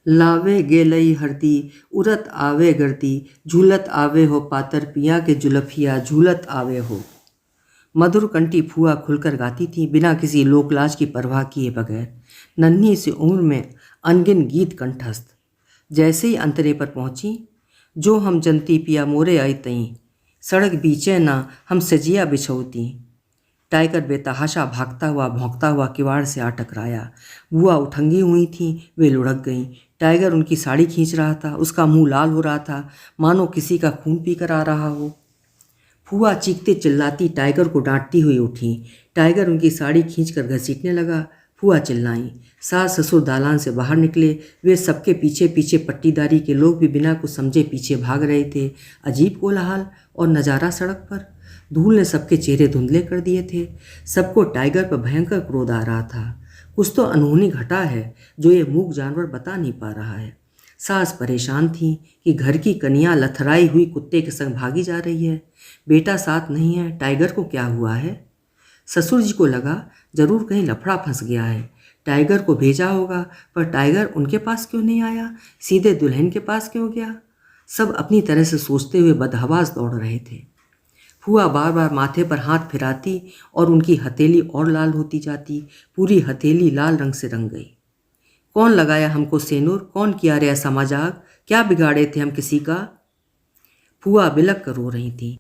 लावे गेलई हरदी उरत आवे गर्दी, झूलत आवे हो पातर पिया के जुलफिया झूलत आवे हो। मधुर कंठी फुआ खुलकर गाती थी, बिना किसी लोकलाज की परवाह किए बगैर। नन्ही सी उम्र में अनगिन गीत कंठस्थ। जैसे ही अंतरे पर पहुंची, जो हम जनती पिया मोरे आई तई, सड़क बीचे ना हम सजिया बिछौती। टाइगर बेतहाशा भागता हुआ भौंकता हुआ किवाड़ से आ टकराया। बुआ उठंगी हुई थीं, वे लुढ़क गईं। टाइगर उनकी साड़ी खींच रहा था, उसका मुंह लाल हो रहा था, मानो किसी का खून पीकर आ रहा हो। फुआ चीखते चिल्लाती टाइगर को डांटती हुई उठी। टाइगर उनकी साड़ी खींचकर घसीटने लगा। फुआ चिल्लाईं। सास ससुर दालान से बाहर निकले। वे सबके पीछे पीछे पट्टीदारी के लोग भी बिना कुछ समझे पीछे भाग रहे थे। अजीब कोलाहल और नज़ारा सड़क पर। धूल ने सबके चेहरे धुंधले कर दिए थे। सबको टाइगर पर भयंकर क्रोध आ रहा था। कुछ तो अनहोनी घटा है जो ये मूक जानवर बता नहीं पा रहा है। सास परेशान थी कि घर की कन्या लथराई हुई कुत्ते के संग भागी जा रही है। बेटा साथ नहीं है, टाइगर को क्या हुआ है? ससुर जी को लगा जरूर कहीं लफड़ा फंस गया है। टाइगर को भेजा होगा, पर टाइगर उनके पास क्यों नहीं आया, सीधे दुल्हन के पास क्यों गया? सब अपनी तरह से सोचते हुए बदहवास दौड़ रहे थे। फुआ बार बार माथे पर हाथ फिराती और उनकी हथेली और लाल होती जाती। पूरी हथेली लाल रंग से रंग गई। कौन लगाया हमको सेनुर? कौन किया रे ऐसा मजाक? क्या बिगाड़े थे हम किसी का? फुआ बिलक कर रो रही थी।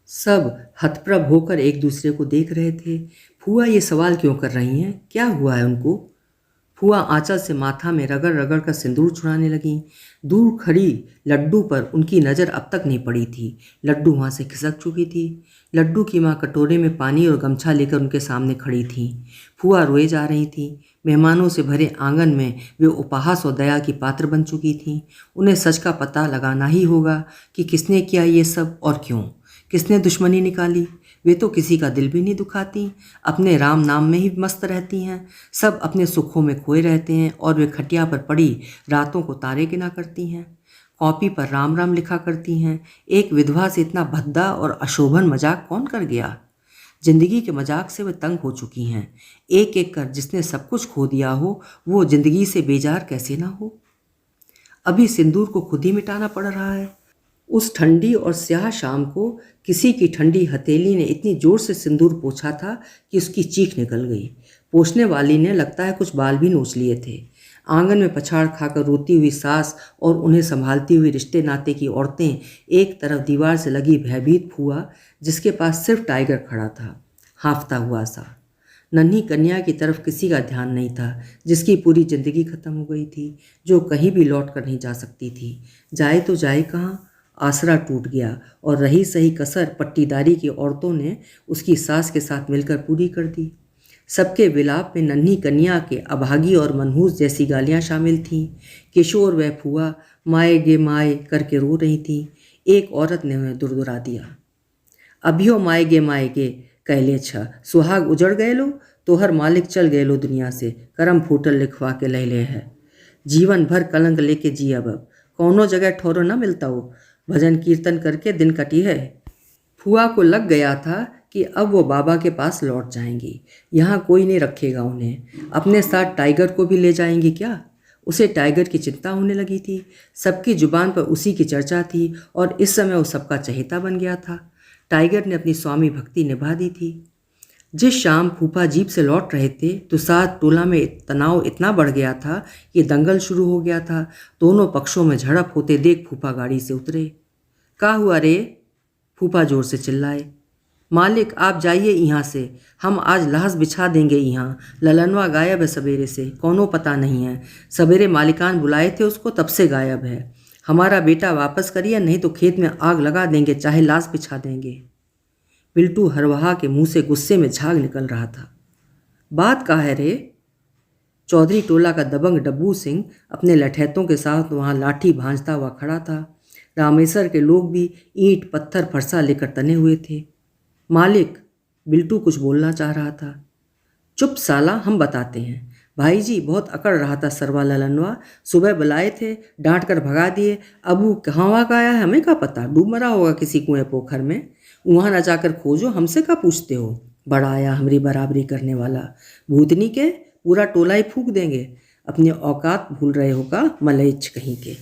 सब हतप्रभ होकर एक दूसरे को देख रहे थे। फुआ ये सवाल क्यों कर रही हैं? क्या हुआ है उनको? फुआ आंचल से माथा में रगड़ रगड़ कर सिंदूर छुड़ाने लगीं। दूर खड़ी लड्डू पर उनकी नज़र अब तक नहीं पड़ी थी। लड्डू वहाँ से खिसक चुकी थी। लड्डू की माँ कटोरे में पानी और गमछा लेकर उनके सामने खड़ी थीं। फुआ रोए जा रही थीं। मेहमानों से भरे आंगन में वे उपहास और दया की पात्र बन चुकी थीं। उन्हें सच का पता लगाना ही होगा कि किसने किया ये सब और क्यों। किसने दुश्मनी निकाली? वे तो किसी का दिल भी नहीं दुखाती, अपने राम नाम में ही मस्त रहती हैं। सब अपने सुखों में खोए रहते हैं और वे खटिया पर पड़ी रातों को तारे गिना करती हैं। कॉपी पर राम राम लिखा करती हैं। एक विधवा से इतना भद्दा और अशोभन मजाक कौन कर गया? जिंदगी के मजाक से वे तंग हो चुकी हैं। एक एक कर जिसने सब कुछ खो दिया हो वो जिंदगी से बेजार कैसे ना हो। अभी सिंदूर को खुद ही मिटाना पड़ रहा है। उस ठंडी और स्याह शाम को किसी की ठंडी हथेली ने इतनी जोर से सिंदूर पोंछा था कि उसकी चीख निकल गई। पोंछने वाली ने लगता है कुछ बाल भी नोच लिए थे। आंगन में पछाड़ खाकर रोती हुई सास और उन्हें संभालती हुई रिश्ते नाते की औरतें, एक तरफ दीवार से लगी भयभीत फूआ जिसके पास सिर्फ टाइगर खड़ा था, हांफता हुआ सा। नन्ही कन्या की तरफ किसी का ध्यान नहीं था जिसकी पूरी जिंदगी खत्म हो गई थी, जो कहीं भी लौट कर नहीं जा सकती थी। जाए तो जाए कहाँ? आसरा टूट गया और रही सही कसर पट्टीदारी की औरतों ने उसकी सास के साथ मिलकर पूरी कर दी। सबके विलाप में नन्ही कन्या के अभागी और मनहूस जैसी गालियां शामिल थीं। किशोर व फूआ माए गे माए करके रो रही थीं। एक औरत ने उन्हें दुरदुरा दिया, अभियो माए गे कहले छ, सुहाग उजड़ गए लो, तोहर मालिक चल गए लो दुनिया से, करम फूटल लिखवा के लैले है। जीवन भर कलंक लेके जी अब कौनो जगह ठौरो न मिलता हो, भजन कीर्तन करके दिन कटी है। फुआ को लग गया था कि अब वो बाबा के पास लौट जाएंगी। यहाँ कोई नहीं रखेगा उन्हें। अपने साथ टाइगर को भी ले जाएंगी क्या? उसे टाइगर की चिंता होने लगी थी। सबकी जुबान पर उसी की चर्चा थी और इस समय वो सबका चहेता बन गया था। टाइगर ने अपनी स्वामी भक्ति निभा दी थी। जिस शाम फूफा जीप से लौट रहे थे तो साथ टोला में तनाव इतना बढ़ गया था कि दंगल शुरू हो गया था। दोनों पक्षों में झड़प होते देख फूफा गाड़ी से उतरे। का हुआ रे? फूफा जोर से चिल्लाए। मालिक आप जाइए यहाँ से, हम आज लहस बिछा देंगे यहाँ। ललनवा गायब है सवेरे से, कोनो पता नहीं है। सवेरे मालिकान बुलाए थे उसको, तब से गायब है। हमारा बेटा वापस करिए, नहीं तो खेत में आग लगा देंगे, चाहे लाश बिछा देंगे। बिल्टू हरवाहा के मुंह से गुस्से में झाग निकल रहा था। बात का है रे? चौधरी टोला का दबंग डब्बू सिंह अपने लठैतों के साथ वहाँ लाठी भांजता हुआ खड़ा था। रामेश्वर के लोग भी ईंट पत्थर फरसा लेकर तने हुए थे। मालिक, बिल्टू कुछ बोलना चाह रहा था। चुप साला, हम बताते हैं। भाई जी बहुत अकड़ रहा था सरवा ललनवा, सुबह बुलाए थे, डांट कर भगा दिए। अब वो कहाँ का आया है हमें क्या पता, डूब मरा होगा किसी कुएं पोखर में। वहाँ न जाकर खोजो, हमसे क्या पूछते हो? बड़ा आया हमारी बराबरी करने वाला। भूतनी के पूरा टोला ही फूंक देंगे। अपनी औकात भूल रहे हो का, मलेच्छ कहीं के।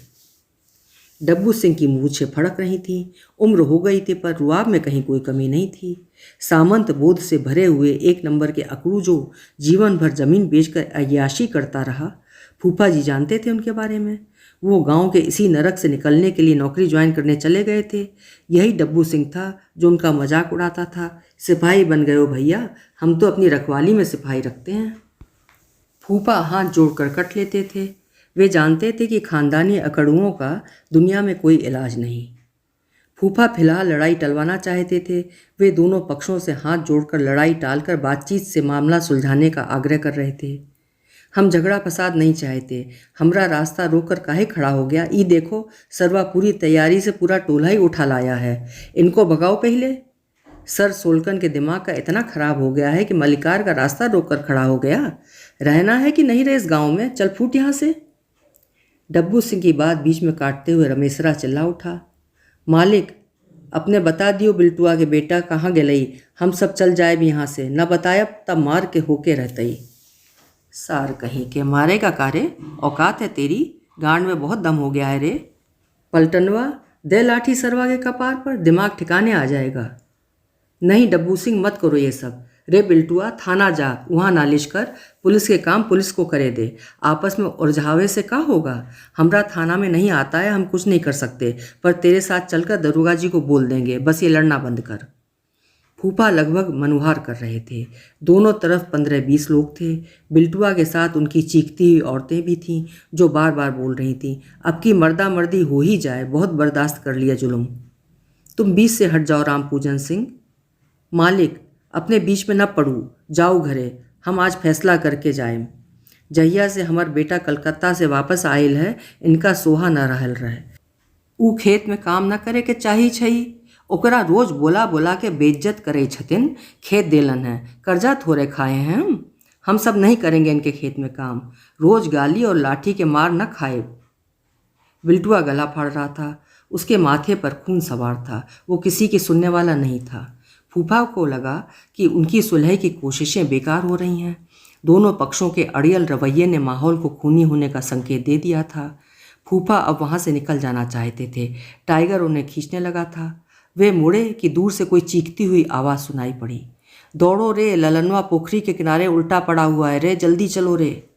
डब्बू सिंह की मूछें फड़क रही थीं। उम्र हो गई थी पर रुआब में कहीं कोई कमी नहीं थी। सामंत बोध से भरे हुए एक नंबर के अकड़ू जो जीवन भर जमीन बेचकर अय्याशी करता रहा, फूफा जी जानते थे उनके बारे में। वो गांव के इसी नरक से निकलने के लिए नौकरी ज्वाइन करने चले गए थे। यही डब्बू सिंह था जो उनका मजाक उड़ाता था। सिपाही बन गए हो भैया, हम तो अपनी रखवाली में सिपाही रखते हैं। फूफा हाथ जोड़कर कट लेते थे। वे जानते थे कि खानदानी अकड़ुओं का दुनिया में कोई इलाज नहीं। फूफा फिलहाल लड़ाई टलवाना चाहते थे। वे दोनों पक्षों से हाथ जोड़कर लड़ाई टालकर बातचीत से मामला सुलझाने का आग्रह कर रहे थे। हम झगड़ा फसाद नहीं चाहते, हमरा रास्ता रोककर काहे खड़ा हो गया? ई देखो, सरवा पूरी तैयारी से पूरा टोला ही उठा लाया है, इनको भगाओ पहले। सर सोलकन के दिमाग का इतना खराब हो गया है कि मलिकार का रास्ता रोककर खड़ा हो गया। रहना है कि नहीं रहे इस गाँव में, चल फूट यहाँ से। डब्बू सिंह की बात बीच में काटते हुए रमेशरा चिल्ला उठा, मालिक अपने बता दियो बिल्टुआ के बेटा कहाँ गलई, हम सब चल जाए भी यहाँ से, न बतायब तब मार के होके रहतई। सार कहीं के मारेगा कारे, औकात है तेरी, गांड में बहुत दम हो गया है रे। पलटनवा दे लाठी सरवा के कपार पर, दिमाग ठिकाने आ जाएगा। नहीं डब्बू सिंह मत करो ये सब। रे बिल्टुआ थाना जा, वहाँ नालिश कर, पुलिस के काम पुलिस को करे दे। आपस में उलझावे से क्या होगा? हमरा थाना में नहीं आता है, हम कुछ नहीं कर सकते, पर तेरे साथ चलकर दरोगा जी को बोल देंगे, बस ये लड़ना बंद कर। फूफा लगभग मनुहार कर रहे थे। दोनों तरफ 15-20 लोग थे। बिल्टुआ के साथ उनकी चीखती हुई औरतें भी थीं जो बार बार बोल रही थीं, अब की मर्दा मर्दी हो ही जाए, बहुत बर्दाश्त कर लिया जुल्म। तुम बीच से हट जाओ राम पूजन सिंह। मालिक अपने बीच में न पड़ू, जाओ घरे, हम आज फैसला करके जाएम। जहिया से हमार बेटा कलकत्ता से वापस आयल है, इनका सोहा न रहल रहे। ऊ खेत में काम न करे के चाही छई, ओकरा रोज बोला बोला के बेइज्जत करे छथिन। खेत देलन है, कर्जा थोड़े खाए हैं हम सब नहीं करेंगे इनके खेत में काम। रोज गाली और लाठी के मार न खाए। बिल्टुआ गला फाड़ रहा था। उसके माथे पर खून सवार था। वो किसी की सुनने वाला नहीं था। फूफा को लगा कि उनकी सुलह की कोशिशें बेकार हो रही हैं। दोनों पक्षों के अड़ियल रवैये ने माहौल को खूनी होने का संकेत दे दिया था। फूफा अब वहाँ से निकल जाना चाहते थे। टाइगर उन्हें खींचने लगा था। वे मुड़े कि दूर से कोई चीखती हुई आवाज़ सुनाई पड़ी। दौड़ो रे, ललनवा पोखरी के किनारे उल्टा पड़ा हुआ है रे, जल्दी चलो रे।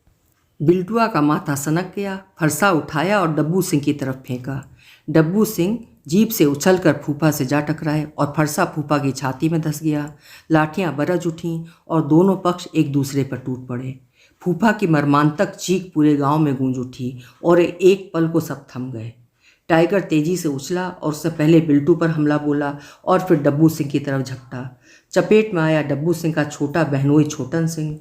बिल्टुआ का माथा सनक गया। फरसा उठाया और डब्बू सिंह की तरफ फेंका। डब्बू सिंह जीप से उछलकर फूफा से जा टकराए और फरसा फूफा की छाती में धंस गया। लाठियां बरज उठीं और दोनों पक्ष एक दूसरे पर टूट पड़े। फूफा की मर्मांतक चीख पूरे गांव में गूंज उठी और एक पल को सब थम गए। टाइगर तेजी से उछला और उससे पहले बिल्टू पर हमला बोला और फिर डब्बू सिंह की तरफ झपटा। चपेट में आया डब्बू सिंह का छोटा बहनोई छोटन सिंह।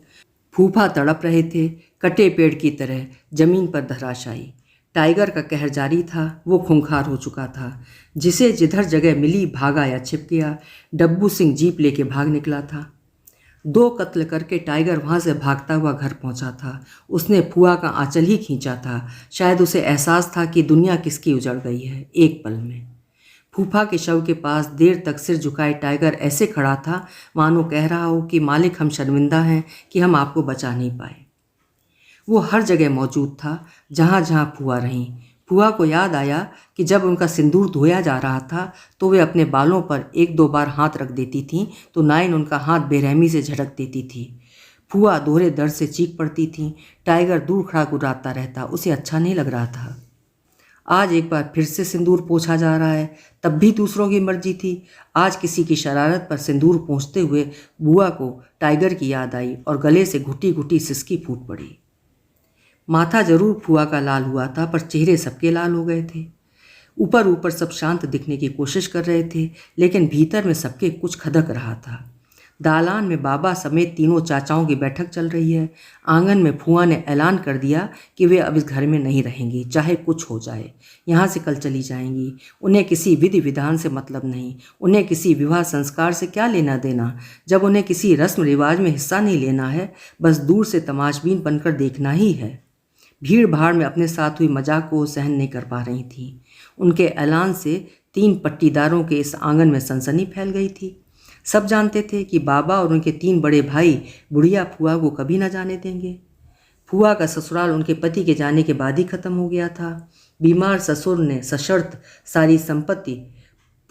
फूफा तड़प रहे थे, कटे पेड़ की तरह जमीन पर धराशायी। टाइगर का कहर जारी था। वो खूंखार हो चुका था। जिसे जिधर जगह मिली भागा या छिप गया। डब्बू सिंह जीप लेके भाग निकला था। 2 कत्ल करके टाइगर वहाँ से भागता हुआ घर पहुँचा था। उसने फुआ का आंचल ही खींचा था। शायद उसे एहसास था कि दुनिया किसकी उजड़ गई है एक पल में। फूफा के शव के पास देर तक सिर झुकाए टाइगर ऐसे खड़ा था मानो कह रहा हो कि मालिक, हम शर्मिंदा हैं कि हम आपको बचा नहीं पाए। वो हर जगह मौजूद था जहाँ जहाँ फुआ रहीं। फुआ को याद आया कि जब उनका सिंदूर धोया जा रहा था तो वे अपने बालों पर 1-2 बार हाथ रख देती थीं तो नाइन उनका हाथ बेरहमी से झटक देती थी। फुआ दोहरे दर्द से चीख पड़ती थीं। टाइगर दूर खड़ा गुर्राता रहता। उसे अच्छा नहीं लग रहा था। आज एक बार फिर से सिंदूर पोंछा जा रहा है। तब भी दूसरों की मर्जी थी। आज किसी की शरारत पर सिंदूर पोंछते हुए बुआ को टाइगर की याद आई और गले से घुटी घुटी सिसकी फूट पड़ी। माथा जरूर फुआ का लाल हुआ था पर चेहरे सबके लाल हो गए थे। ऊपर ऊपर सब शांत दिखने की कोशिश कर रहे थे लेकिन भीतर में सबके कुछ खदक रहा था। दालान में बाबा समेत तीनों चाचाओं की बैठक चल रही है। आंगन में फुआ ने ऐलान कर दिया कि वे अब इस घर में नहीं रहेंगी, चाहे कुछ हो जाए। यहाँ से कल चली जाएंगी। उन्हें किसी विधि विधान से मतलब नहीं। उन्हें किसी विवाह संस्कार से क्या लेना देना। जब उन्हें किसी रस्म रिवाज में हिस्सा नहीं लेना है, बस दूर से तमाशबीन बनकर देखना ही है। भीड़ भाड़ में अपने साथ हुई मजाक को सहन नहीं कर पा रही थीं। उनके ऐलान से 3 पट्टीदारों के इस आंगन में सनसनी फैल गई थी। सब जानते थे कि बाबा और उनके 3 बड़े भाई बुढ़िया फुआ को कभी न जाने देंगे। फुआ का ससुराल उनके पति के जाने के बाद ही खत्म हो गया था। बीमार ससुर ने सशर्त सारी संपत्ति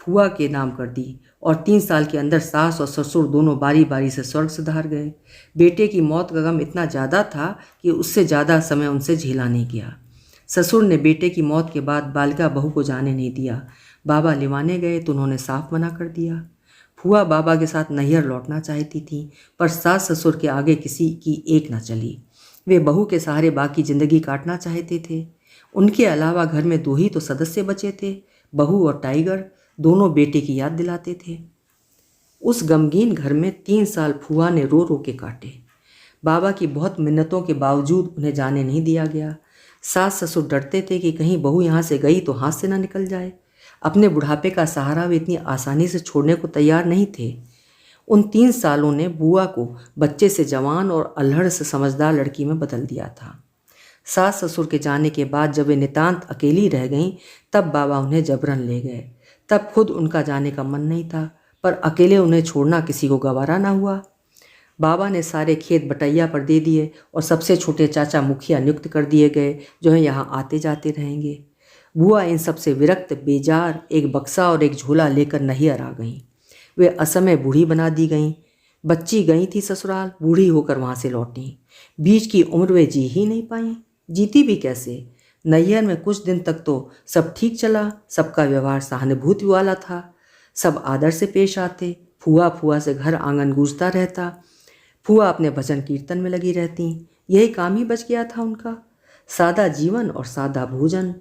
फुआ के नाम कर दी और 3 साल के अंदर सास और ससुर दोनों बारी बारी से स्वर्ग सिधार गए। बेटे की मौत का गम इतना ज़्यादा था कि उससे ज़्यादा समय उनसे झेला नहीं गया। ससुर ने बेटे की मौत के बाद बालिका बहू को जाने नहीं दिया। बाबा लिवाने गए तो उन्होंने साफ मना कर दिया। फुआ बाबा के साथ नैहर लौटना चाहती थी पर सास ससुर के आगे किसी की एक न चली। वे बहू के सहारे बाकी जिंदगी काटना चाहते थे। उनके अलावा घर में 2 ही तो सदस्य बचे थे, बहू और टाइगर। दोनों बेटे की याद दिलाते थे। उस गमगीन घर में 3 साल फुआ ने रो रो के काटे। बाबा की बहुत मिन्नतों के बावजूद उन्हें जाने नहीं दिया गया। सास ससुर डरते थे कि कहीं बहू यहाँ से गई तो हाथ से ना निकल जाए। अपने बुढ़ापे का सहारा वे इतनी आसानी से छोड़ने को तैयार नहीं थे। उन 3 सालों ने बुआ को बच्चे से जवान और अल्हड़ से समझदार लड़की में बदल दिया था। सास ससुर के जाने के बाद जब वे नितांत अकेली रह गईं तब बाबा उन्हें जबरन ले गए। तब खुद उनका जाने का मन नहीं था पर अकेले उन्हें छोड़ना किसी को गवारा ना हुआ। बाबा ने सारे खेत बटैया पर दे दिए और सबसे छोटे चाचा मुखिया नियुक्त कर दिए गए जो है यहाँ आते जाते रहेंगे। बुआ इन सबसे विरक्त बेजार एक बक्सा और एक झोला लेकर नैहर आ गईं। वे असमय बूढ़ी बना दी गईं। बच्ची गई थी ससुराल, बूढ़ी होकर वहाँ से लौटी। बीच की उम्र वे जी ही नहीं पाई। जीती भी कैसे? नैहर में कुछ दिन तक तो सब ठीक चला। सबका व्यवहार सहानुभूति वाला था। सब आदर से पेश आते। फुआ से घर आंगन गूंजता रहता। फुआ अपने भजन कीर्तन में लगी रहती। यही काम ही बच गया था उनका। सादा जीवन और सादा भोजन।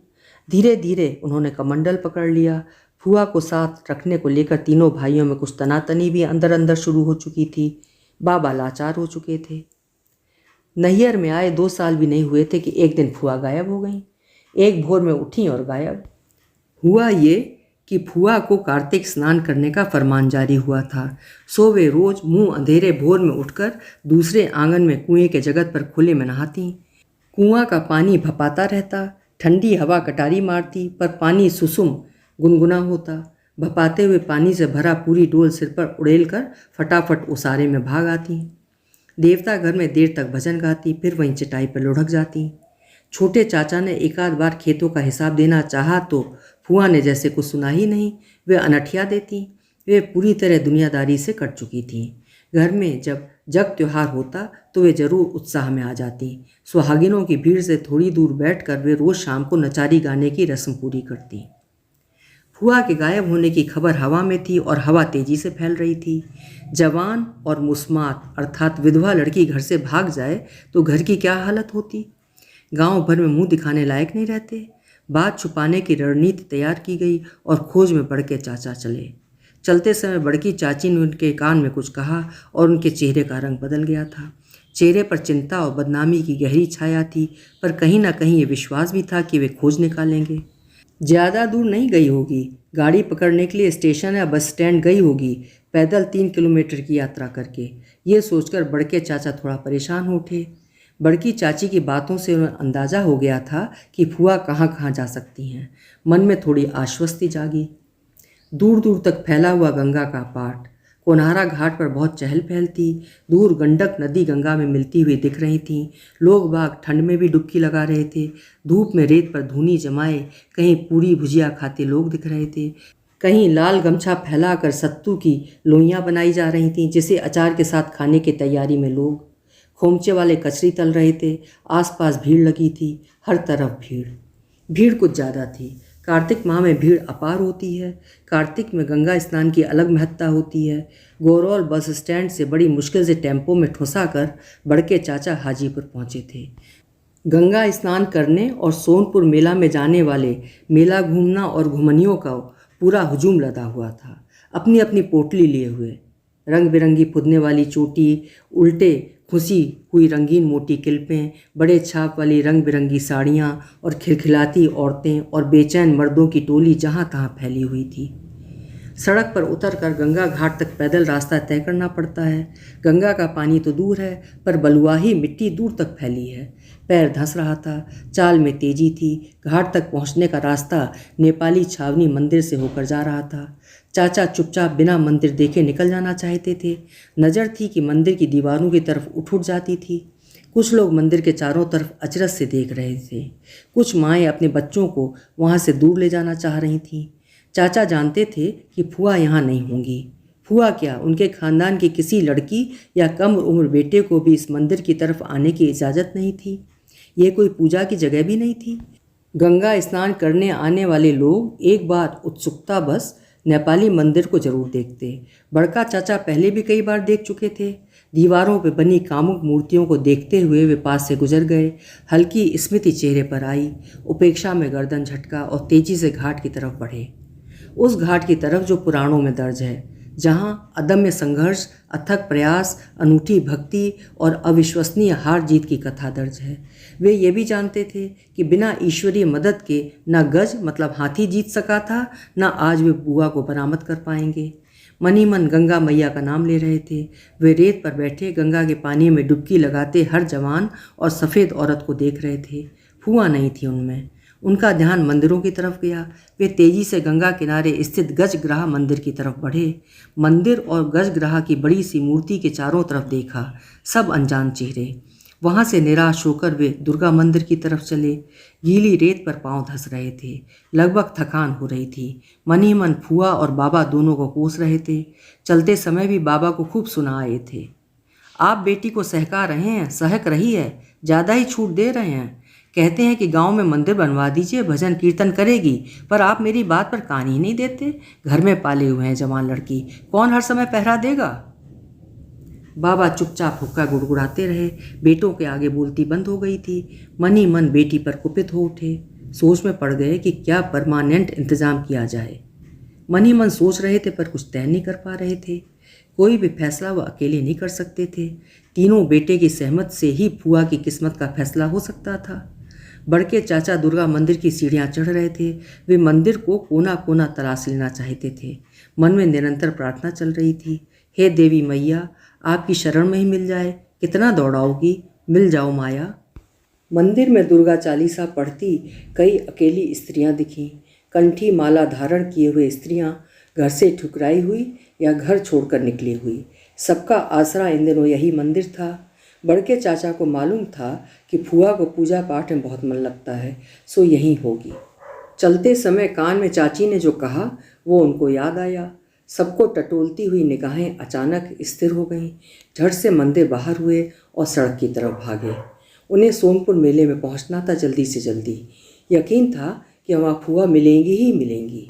धीरे धीरे उन्होंने कमंडल पकड़ लिया। फुआ को साथ रखने को लेकर तीनों भाइयों में कुछ तनातनी भी अंदर अंदर शुरू हो चुकी थी। बाबा लाचार हो चुके थे। नैहर में आए 2 साल भी नहीं हुए थे कि एक दिन फुआ गायब हो गईं। एक भोर में उठी और गायब। हुआ ये कि फुआ को कार्तिक स्नान करने का फरमान जारी हुआ था। सो वे रोज मुंह अंधेरे भोर में उठकर दूसरे आंगन में कुएं के जगत पर खुले में नहाती। कुआं का पानी भपाता रहता। ठंडी हवा कटारी मारती, पर पानी सुसुम गुनगुना होता। भपाते हुए पानी से भरा पूरी डोल सिर पर उड़ेल कर फटाफट उसारे में भाग आती। देवता घर में देर तक भजन गाती, फिर वहीं चटाई पर लुढ़क जाती। छोटे चाचा ने एक आध बार खेतों का हिसाब देना चाहा तो फुआ ने जैसे कुछ सुना ही नहीं। वे अनठिया देती। वे पूरी तरह दुनियादारी से कट चुकी थीं। घर में जब जग त्योहार होता तो वे जरूर उत्साह में आ जाती। सुहागिनों की भीड़ से थोड़ी दूर बैठकर वे रोज शाम को नचारी गाने की रस्म पूरी करती। फुआ के गायब होने की खबर हवा में थी और हवा तेजी से फैल रही थी। जवान और मुस्मात अर्थात विधवा लड़की घर से भाग जाए तो घर की क्या हालत होती। गांव भर में मुंह दिखाने लायक नहीं रहते। बात छुपाने की रणनीति तैयार की गई और खोज में बड़के चाचा चले। चलते समय बड़की चाची ने उनके कान में कुछ कहा और उनके चेहरे का रंग बदल गया था। चेहरे पर चिंता और बदनामी की गहरी छाया थी, पर कहीं ना कहीं ये विश्वास भी था कि वे खोज निकालेंगे। ज़्यादा दूर नहीं गई होगी, गाड़ी पकड़ने के लिए स्टेशन या बस स्टैंड गई होगी, पैदल 3 किलोमीटर की यात्रा करके। ये सोचकर बड़के चाचा थोड़ा परेशान हो उठे। बड़की चाची की बातों से उन्हें अंदाज़ा हो गया था कि फुआ कहाँ कहाँ जा सकती हैं। मन में थोड़ी आश्वस्ति जागी। दूर दूर तक फैला हुआ गंगा का पाट, कोनहारा घाट पर बहुत चहल पहल थी। दूर गंडक नदी गंगा में मिलती हुई दिख रही थी। लोग बाग ठंड में भी डुबकी लगा रहे थे। धूप में रेत पर धूनी जमाए कहीं पूरी भुजिया खाते लोग दिख रहे थे, कहीं लाल गमछा फैलाकर सत्तू की लोइयाँ बनाई जा रही थीं, जिसे अचार के साथ खाने की तैयारी में लोग खोमचे वाले कचरी तल रहे थे। आसपास भीड़ लगी थी, हर तरफ भीड़। भीड़ कुछ ज़्यादा थी। कार्तिक माह में भीड़ अपार होती है। कार्तिक में गंगा स्नान की अलग महत्ता होती है। गोरौल बस स्टैंड से बड़ी मुश्किल से टेम्पो में ठुसा कर बड़के चाचा हाजीपुर पहुंचे थे। गंगा स्नान करने और सोनपुर मेला में जाने वाले मेला घूमना और घुमनियों का पूरा हुजूम लदा हुआ था, अपनी अपनी पोटली लिए हुए। रंग बिरंगी फुदने वाली चोटी, उल्टे खुशी हुई रंगीन मोटी किल्पें, बड़े छाप वाली रंग बिरंगी साड़ियाँ और खिलखिलाती औरतें और बेचैन मर्दों की टोली जहाँ तहाँ फैली हुई थी। सड़क पर उतरकर गंगा घाट तक पैदल रास्ता तय करना पड़ता है। गंगा का पानी तो दूर है, पर बलुआही मिट्टी दूर तक फैली है। पैर धंस रहा था, चाल में तेजी थी। घाट तक पहुंचने का रास्ता नेपाली छावनी मंदिर से होकर जा रहा था। चाचा चुपचाप बिना मंदिर देखे निकल जाना चाहते थे। नज़र थी कि मंदिर की दीवारों की तरफ उठ जाती थी। कुछ लोग मंदिर के चारों तरफ अचरज से देख रहे थे। कुछ माएँ अपने बच्चों को वहाँ से दूर ले जाना चाह रही थीं। चाचा जानते थे कि फुआ यहाँ नहीं होंगी। फुआ क्या, उनके खानदान की किसी लड़की या कम उम्र बेटे को भी इस मंदिर की तरफ आने की इजाज़त नहीं थी। ये कोई पूजा की जगह भी नहीं थी। गंगा स्नान करने आने वाले लोग एक बार उत्सुकता बस नेपाली मंदिर को जरूर देखते। बड़का चाचा पहले भी कई बार देख चुके थे। दीवारों पर बनी कामुक मूर्तियों को देखते हुए वे पास से गुजर गए। हल्की स्मृति चेहरे पर आई। उपेक्षा में गर्दन झटका और तेजी से घाट की तरफ बढ़े। उस घाट की तरफ जो पुराणों में दर्ज है, जहाँ अदम्य संघर्ष, अथक प्रयास, अनूठी भक्ति और अविश्वसनीय हार जीत की कथा दर्ज है। वे ये भी जानते थे कि बिना ईश्वरीय मदद के न गज मतलब हाथी जीत सका था, न आज वे बुआ को बरामद कर पाएंगे। मन ही मन गंगा मैया का नाम ले रहे थे। वे रेत पर बैठे गंगा के पानी में डुबकी लगाते हर जवान और सफ़ेद औरत को देख रहे थे। फुआ नहीं थी उनमें। उनका ध्यान मंदिरों की तरफ गया। वे तेजी से गंगा किनारे स्थित गजग्राह मंदिर की तरफ बढ़े। मंदिर और गजग्राह की बड़ी सी मूर्ति के चारों तरफ देखा, सब अनजान चेहरे। वहाँ से निराश होकर वे दुर्गा मंदिर की तरफ चले। गीली रेत पर पांव धंस रहे थे, लगभग थकान हो रही थी। मन ही मन फुआ और बाबा दोनों को कोस रहे थे। चलते समय भी बाबा को खूब सुना आए थे, आप बेटी को सहका रहे हैं, सहक रही है, ज़्यादा ही छूट दे रहे हैं। कहते हैं कि गांव में मंदिर बनवा दीजिए, भजन कीर्तन करेगी, पर आप मेरी बात पर कान ही नहीं देते। घर में पाले हुए हैं जवान लड़की, कौन हर समय पहरा देगा। बाबा चुपचाप हुक्का गुड़गुड़ाते रहे। बेटों के आगे बोलती बंद हो गई थी। मन ही मन बेटी पर कुपित हो उठे। सोच में पड़ गए कि क्या परमानेंट इंतजाम किया जाए। मन ही मन सोच रहे थे, पर कुछ तय नहीं कर पा रहे थे। कोई भी फैसला वह अकेले नहीं कर सकते थे। तीनों बेटे की सहमत से ही फुआ की किस्मत का फैसला हो सकता था। बड़के चाचा दुर्गा मंदिर की सीढ़ियाँ चढ़ रहे थे। वे मंदिर को कोना कोना तलाश लेना चाहते थे। मन में निरंतर प्रार्थना चल रही थी, हे देवी मैया, आपकी शरण में ही मिल जाए। कितना दौड़ाओगी, मिल जाओ माया। मंदिर में दुर्गा चालीसा पढ़ती कई अकेली स्त्रियां दिखीं। कंठी माला धारण किए हुए स्त्रियां घर से ठुकराई हुई या घर छोड़कर निकली हुई। सबका आसरा इन दिनों यही मंदिर था। बड़के चाचा को मालूम था कि फूआ को पूजा पाठ में बहुत मन लगता है, सो यहीं होगी। चलते समय कान में चाची ने जो कहा वो उनको याद आया। सबको टटोलती हुई निगाहें अचानक स्थिर हो गईं। झट से मंदिर बाहर हुए और सड़क की तरफ भागे। उन्हें सोनपुर मेले में पहुंचना था जल्दी से जल्दी। यकीन था कि वहाँ फूआ मिलेंगी ही मिलेंगी।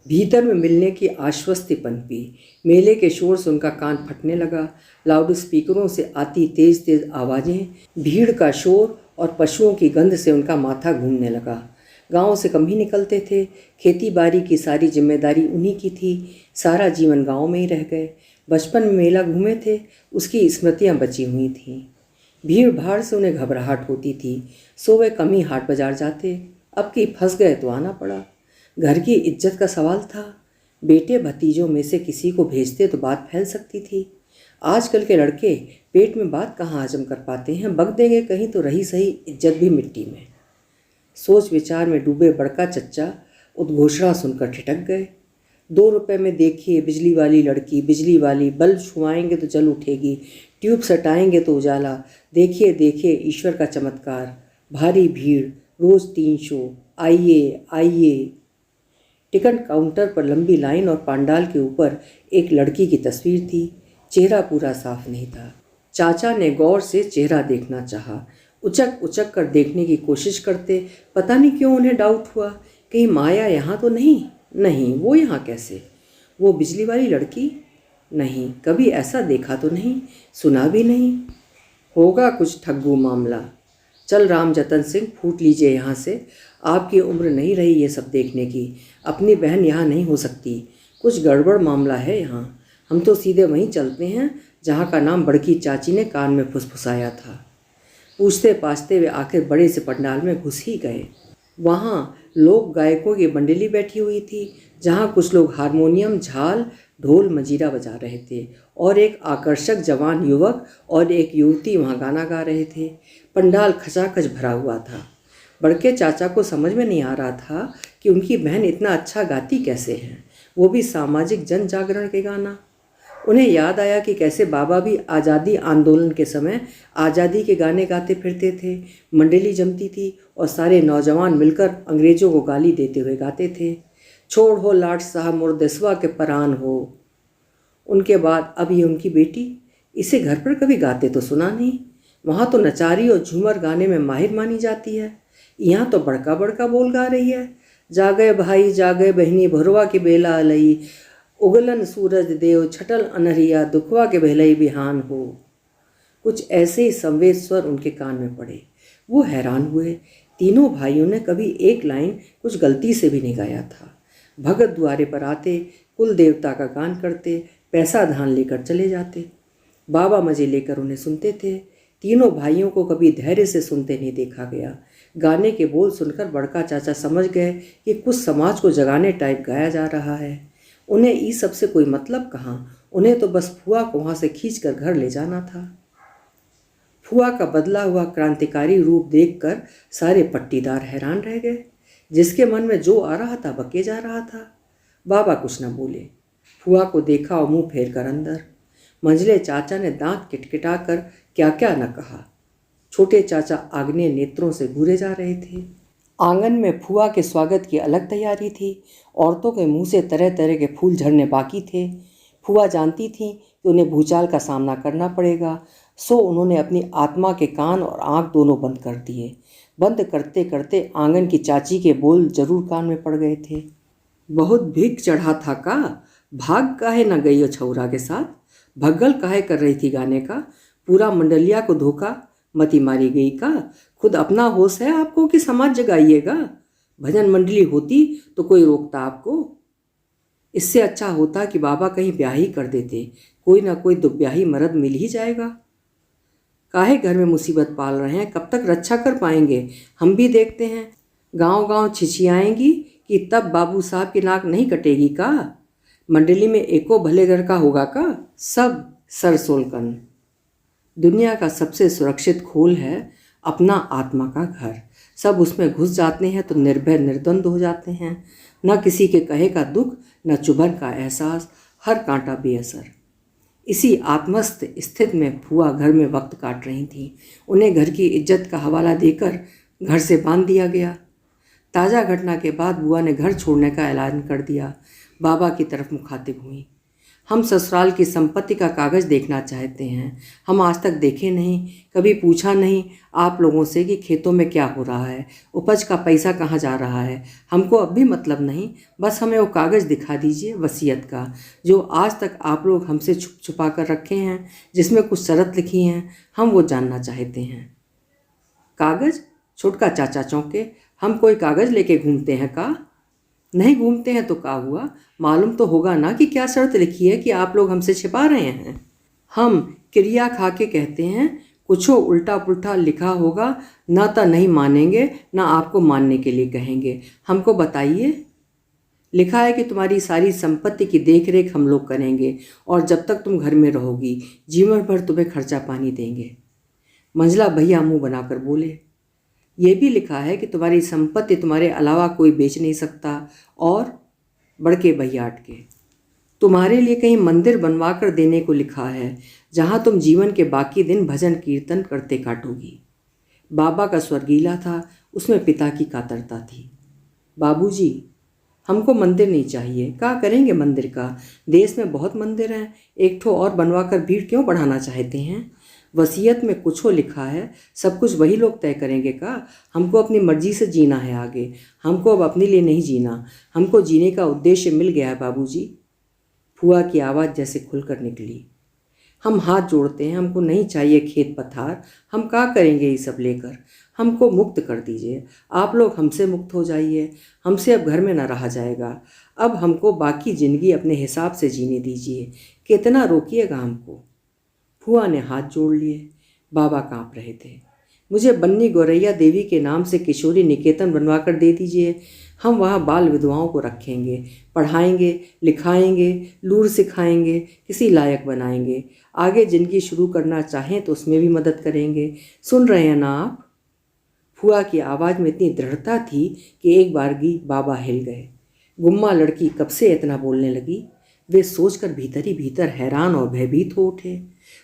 भीतर में मिलने की आश्वस्ति पनपी। मेले के शोर से उनका कान फटने लगा। लाउड स्पीकरों से आती तेज तेज आवाज़ें, भीड़ का शोर और पशुओं की गंध से उनका माथा घूमने लगा। गांव से कम ही निकलते थे। खेती बाड़ी की सारी जिम्मेदारी उन्हीं की थी। सारा जीवन गांव में ही रह गए। बचपन में मेला घूमे थे, उसकी स्मृतियां बची हुई थीं। भीड़ भाड़ से उन्हें घबराहट होती थी, सो वे कम ही हाट बाजार जाते। अब कि फंस गए तो आना पड़ा। घर की इज्जत का सवाल था। बेटे भतीजों में से किसी को भेजते तो बात फैल सकती थी। आजकल के लड़के पेट में बात कहाँ हजम कर पाते हैं, बक देंगे कहीं तो रही सही इज्जत भी मिट्टी में। सोच विचार में डूबे बड़का चच्चा उद्घोषणा सुनकर ठिठक गए। 2 रुपए में देखिए बिजली वाली लड़की, बिजली वाली, बल्ब छुआएंगे तो जल उठेगी, ट्यूब सटाएंगे तो उजाला, देखिए देखिए ईश्वर का चमत्कार। भारी भीड़, रोज 3 शो, आइए आइए। टिकट काउंटर पर लंबी लाइन और पांडाल के ऊपर एक लड़की की तस्वीर थी। चेहरा पूरा साफ नहीं था। चाचा ने गौर से चेहरा देखना चाहा। उचक उचक कर देखने की कोशिश करते पता नहीं क्यों उन्हें डाउट हुआ, कहीं माया यहाँ तो नहीं। नहीं, वो यहाँ कैसे? वो बिजली वाली लड़की? नहीं, कभी ऐसा देखा तो नहीं, सुना भी नहीं। होगा कुछ ठग्गू मामला। चल राम जतन सिंह, फूट लीजिए यहाँ से। आपकी उम्र नहीं रही ये सब देखने की। अपनी बहन यहाँ नहीं हो सकती। कुछ गड़बड़ मामला है यहाँ। हम तो सीधे वहीं चलते हैं जहाँ का नाम बड़की चाची ने कान में फुसफुसाया था। पूछते पाछते वे आखिर बड़े से पंडाल में घुस ही गए। वहाँ लोक गायकों की मंडली बैठी हुई थी, जहाँ कुछ लोग हारमोनियम, झाल, ढोल, मजीरा बजा रहे थे और एक आकर्षक जवान युवक और एक युवती वहाँ गाना गा रहे थे। पंडाल खचाखच भरा हुआ था। बड़के चाचा को समझ में नहीं आ रहा था कि उनकी बहन इतना अच्छा गाती कैसे हैं, वो भी सामाजिक जन जागरण के गाना। उन्हें याद आया कि कैसे बाबा भी आज़ादी आंदोलन के समय आज़ादी के गाने गाते फिरते थे। मंडली जमती थी और सारे नौजवान मिलकर अंग्रेज़ों को गाली देते हुए गाते थे, छोड़ हो लाट साहब मुर्देसवा के परान हो। उनके बाद अब ये उनकी बेटी, इसे घर पर कभी गाते तो सुना नहीं। वहाँ तो नचारी और झूमर गाने में माहिर मानी जाती है, यहाँ तो बड़का बड़का बोल गा रही है। जागे भाई जागे बहनी भोरवा की बेला अलई, उगलन सूरज देव छटल अनहरिया, दुखवा के बहलई बिहान हो। कुछ ऐसे ही संवेद स्वर उनके कान में पड़े। वो हैरान हुए। तीनों भाइयों ने कभी एक लाइन कुछ गलती से भी नहीं गाया था। भगत द्वारे पर आते, कुल देवता का गान करते, पैसा धान लेकर चले जाते। बाबा मजे लेकर उन्हें सुनते थे। तीनों भाइयों को कभी धैर्य से सुनते नहीं देखा गया। गाने के बोल सुनकर बड़का चाचा समझ गए कि कुछ समाज को जगाने टाइप गाया जा रहा है। उन्हें इस सब से कोई मतलब कहाँ, उन्हें तो बस फुआ को वहाँ से खींच कर घर ले जाना था। फुआ का बदला हुआ क्रांतिकारी रूप देखकर सारे पट्टीदार हैरान रह गए। जिसके मन में जो आ रहा था बके जा रहा था। बाबा कुछ न बोले। फुआ को देखा और मुंह फेर कर अंदर। मंझले चाचा ने दांत किटकिटा कर क्या क्या न कहा। छोटे चाचा आग्नेय नेत्रों से घूरे जा रहे थे। आंगन में फुआ के स्वागत की अलग तैयारी थी। औरतों के मुंह से तरह तरह के फूल झड़ने बाकी थे। फुआ जानती थीं कि उन्हें भूचाल का सामना करना पड़ेगा, सो उन्होंने अपनी आत्मा के कान और आंख दोनों बंद कर दिए। बंद करते करते आंगन की चाची के बोल जरूर कान में पड़ गए थे। बहुत भीख चढ़ा था का, भाग काहे न गई हो छौरा के साथ, भगल काहे कर रही थी गाने का, पूरा मंडलिया को धोखा मती मारी गई का, खुद अपना होश है आपको कि समाज जगाइएगा। भजन मंडली होती तो कोई रोकता आपको? इससे अच्छा होता कि बाबा कहीं ब्याह ही कर देते, कोई ना कोई दुब्याही मर्द मिल ही जाएगा। काहे घर में मुसीबत पाल रहे हैं, कब तक रक्षा कर पाएंगे? हम भी देखते हैं। गांव गांव छिछियाएंगी कि तब बाबू साहब की नाक नहीं कटेगी का? मंडली में एको भले घर का होगा का? सब सरसोलकन। दुनिया का सबसे सुरक्षित खोल है अपना आत्मा का घर। सब उसमें घुस जाते हैं तो निर्भय निर्द्वंद हो जाते हैं। न किसी के कहे का दुख, न चुभन का एहसास, हर कांटा बेअसर। इसी आत्मस्थ स्थिति में फूआ घर में वक्त काट रही थीं। उन्हें घर की इज्जत का हवाला देकर घर से बांध दिया गया। ताज़ा घटना के बाद बुआ ने घर छोड़ने का ऐलान कर दिया। बाबा की तरफ मुखातिब हुई। हम ससुराल की संपत्ति का कागज़ देखना चाहते हैं। हम आज तक देखे नहीं, कभी पूछा नहीं आप लोगों से कि खेतों में क्या हो रहा है, उपज का पैसा कहाँ जा रहा है। हमको अब भी मतलब नहीं, बस हमें वो कागज़ दिखा दीजिए वसीयत का, जो आज तक आप लोग हमसे छुप छुपा कर रखे हैं, जिसमें कुछ शर्त लिखी हैं। हम वो जानना चाहते हैं। कागज़? छुटका चाचा चौंके। हम कोई कागज़ लेके घूमते हैं का? नहीं घूमते हैं तो क्या हुआ, मालूम तो होगा ना कि क्या शर्त लिखी है कि आप लोग हमसे छिपा रहे हैं। हम क्रिया खा के कहते हैं, कुछो उल्टा पुल्टा लिखा होगा, ना तो नहीं मानेंगे, ना आपको मानने के लिए कहेंगे। हमको बताइए। लिखा है कि तुम्हारी सारी संपत्ति की देख रेख हम लोग करेंगे और जब तक तुम घर में रहोगी जीवन भर तुम्हें खर्चा पानी देंगे। मंझला भैया मुंह बनाकर बोले, ये भी लिखा है कि तुम्हारी संपत्ति तुम्हारे अलावा कोई बेच नहीं सकता। और बड़के भैया अटके, तुम्हारे लिए कहीं मंदिर बनवा कर देने को लिखा है, जहाँ तुम जीवन के बाकी दिन भजन कीर्तन करते काटोगी। बाबा का स्वर गीला था, उसमें पिता की कातरता थी। बाबूजी, हमको मंदिर नहीं चाहिए। क्या करेंगे मंदिर का? देश में बहुत मंदिर हैं, एक ठो और बनवा कर भीड़ क्यों बढ़ाना चाहते हैं? वसीयत में कुछ हो लिखा है, सब कुछ वही लोग तय करेंगे का? हमको अपनी मर्जी से जीना है आगे, हमको अब अपने लिए नहीं जीना। हमको जीने का उद्देश्य मिल गया है बाबूजी। फूआ की आवाज़ जैसे खुलकर निकली। हम हाथ जोड़ते हैं, हमको नहीं चाहिए खेत पथार। हम क्या करेंगे ये सब लेकर? हमको मुक्त कर दीजिए। आप लोग हमसे मुक्त हो जाइए। हमसे अब घर में न रहा जाएगा। अब हमको बाकी ज़िंदगी अपने हिसाब से जीने दीजिए। कितना रोकिएगा हमको? फूआ ने हाथ जोड़ लिए। बाबा कांप रहे थे। मुझे बन्नी गौरैया देवी के नाम से किशोरी निकेतन बनवा कर दे दीजिए। हम वहाँ बाल विधवाओं को रखेंगे, पढ़ाएंगे, लिखाएंगे, लूर सिखाएंगे, किसी लायक बनाएंगे। आगे जिंदगी शुरू करना चाहें तो उसमें भी मदद करेंगे। सुन रहे हैं ना आप? फूआ की आवाज़ में इतनी दृढ़ता थी कि एक बारगी बाबा हिल गए। गुम्मा लड़की कब से इतना बोलने लगी? वे सोचकर भीतर ही भीतर हैरान और भयभीत हो उठे।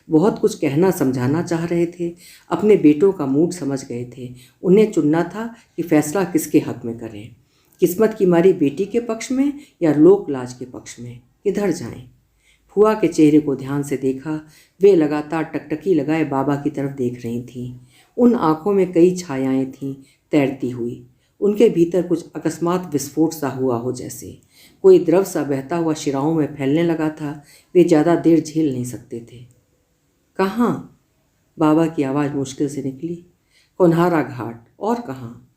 बहुत कुछ कहना समझाना चाह रहे थे, अपने बेटों का मूड समझ गए थे। उन्हें चुनना था कि फैसला किसके हक में करें, किस्मत की मारी बेटी के पक्ष में या लोक लाज के पक्ष में। किधर जाएं? फूआ के चेहरे को ध्यान से देखा। वे लगातार टकटकी लगाए बाबा की तरफ देख रही थीं। उन आँखों में कई छायाएं थीं तैरती हुई। उनके भीतर कुछ अकस्मात विस्फोट सा हुआ हो, जैसे कोई द्रव सा बहता हुआ शिराओं में फैलने लगा था। वे ज़्यादा देर झेल नहीं सकते थे। कहाँ? बाबा की आवाज़ मुश्किल से निकली। कोन्हारा घाट। और कहाँ?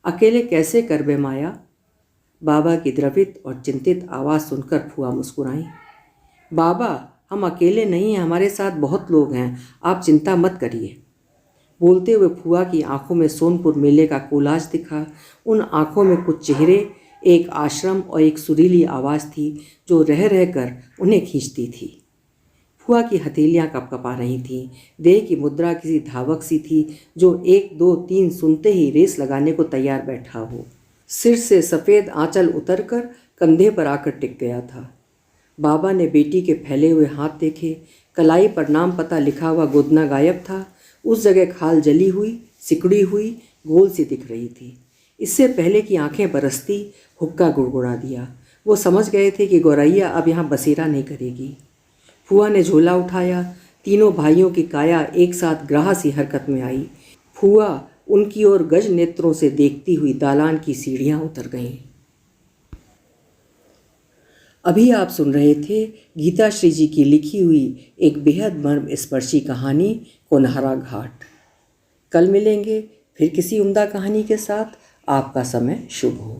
अकेले कैसे करबे माया? बाबा की द्रवित और चिंतित आवाज़ सुनकर फूआ मुस्कुराई। बाबा, हम अकेले नहीं हैं, हमारे साथ बहुत लोग हैं, आप चिंता मत करिए। बोलते हुए फूआ की आंखों में सोनपुर मेले का कोलाज दिखा। उन आंखों में कुछ चेहरे, एक आश्रम और एक सुरीली आवाज़ थी जो रह रहकर उन्हें खींचती थी। फूआ की हथेलियाँ कपकपा रही थीं। देह की मुद्रा किसी धावक सी थी जो 1 2 3 सुनते ही रेस लगाने को तैयार बैठा हो। सिर से सफ़ेद आंचल उतरकर कंधे पर आकर टिक गया था। बाबा ने बेटी के फैले हुए हाथ देखे। कलाई पर नाम पता लिखा हुआ गोदना गायब था। उस जगह खाल जली हुई, सिकुड़ी हुई, गोल सी दिख रही थी। इससे पहले कि आंखें बरसती, हुक्का गुड़गुड़ा दिया। वो समझ गए थे कि गौरैया अब यहाँ बसेरा नहीं करेगी। फूआ ने झोला उठाया। तीनों भाइयों की काया एक साथ ग्राह सी हरकत में आई। फूआ उनकी ओर गज नेत्रों से देखती हुई दालान की सीढ़ियाँ उतर गईं। अभी आप सुन रहे थे गीता श्री जी की लिखी हुई एक बेहद मर्म स्पर्शी कहानी, कोन्हारा घाट। कल मिलेंगे फिर किसी उम्दा कहानी के साथ। आपका समय शुभ हो।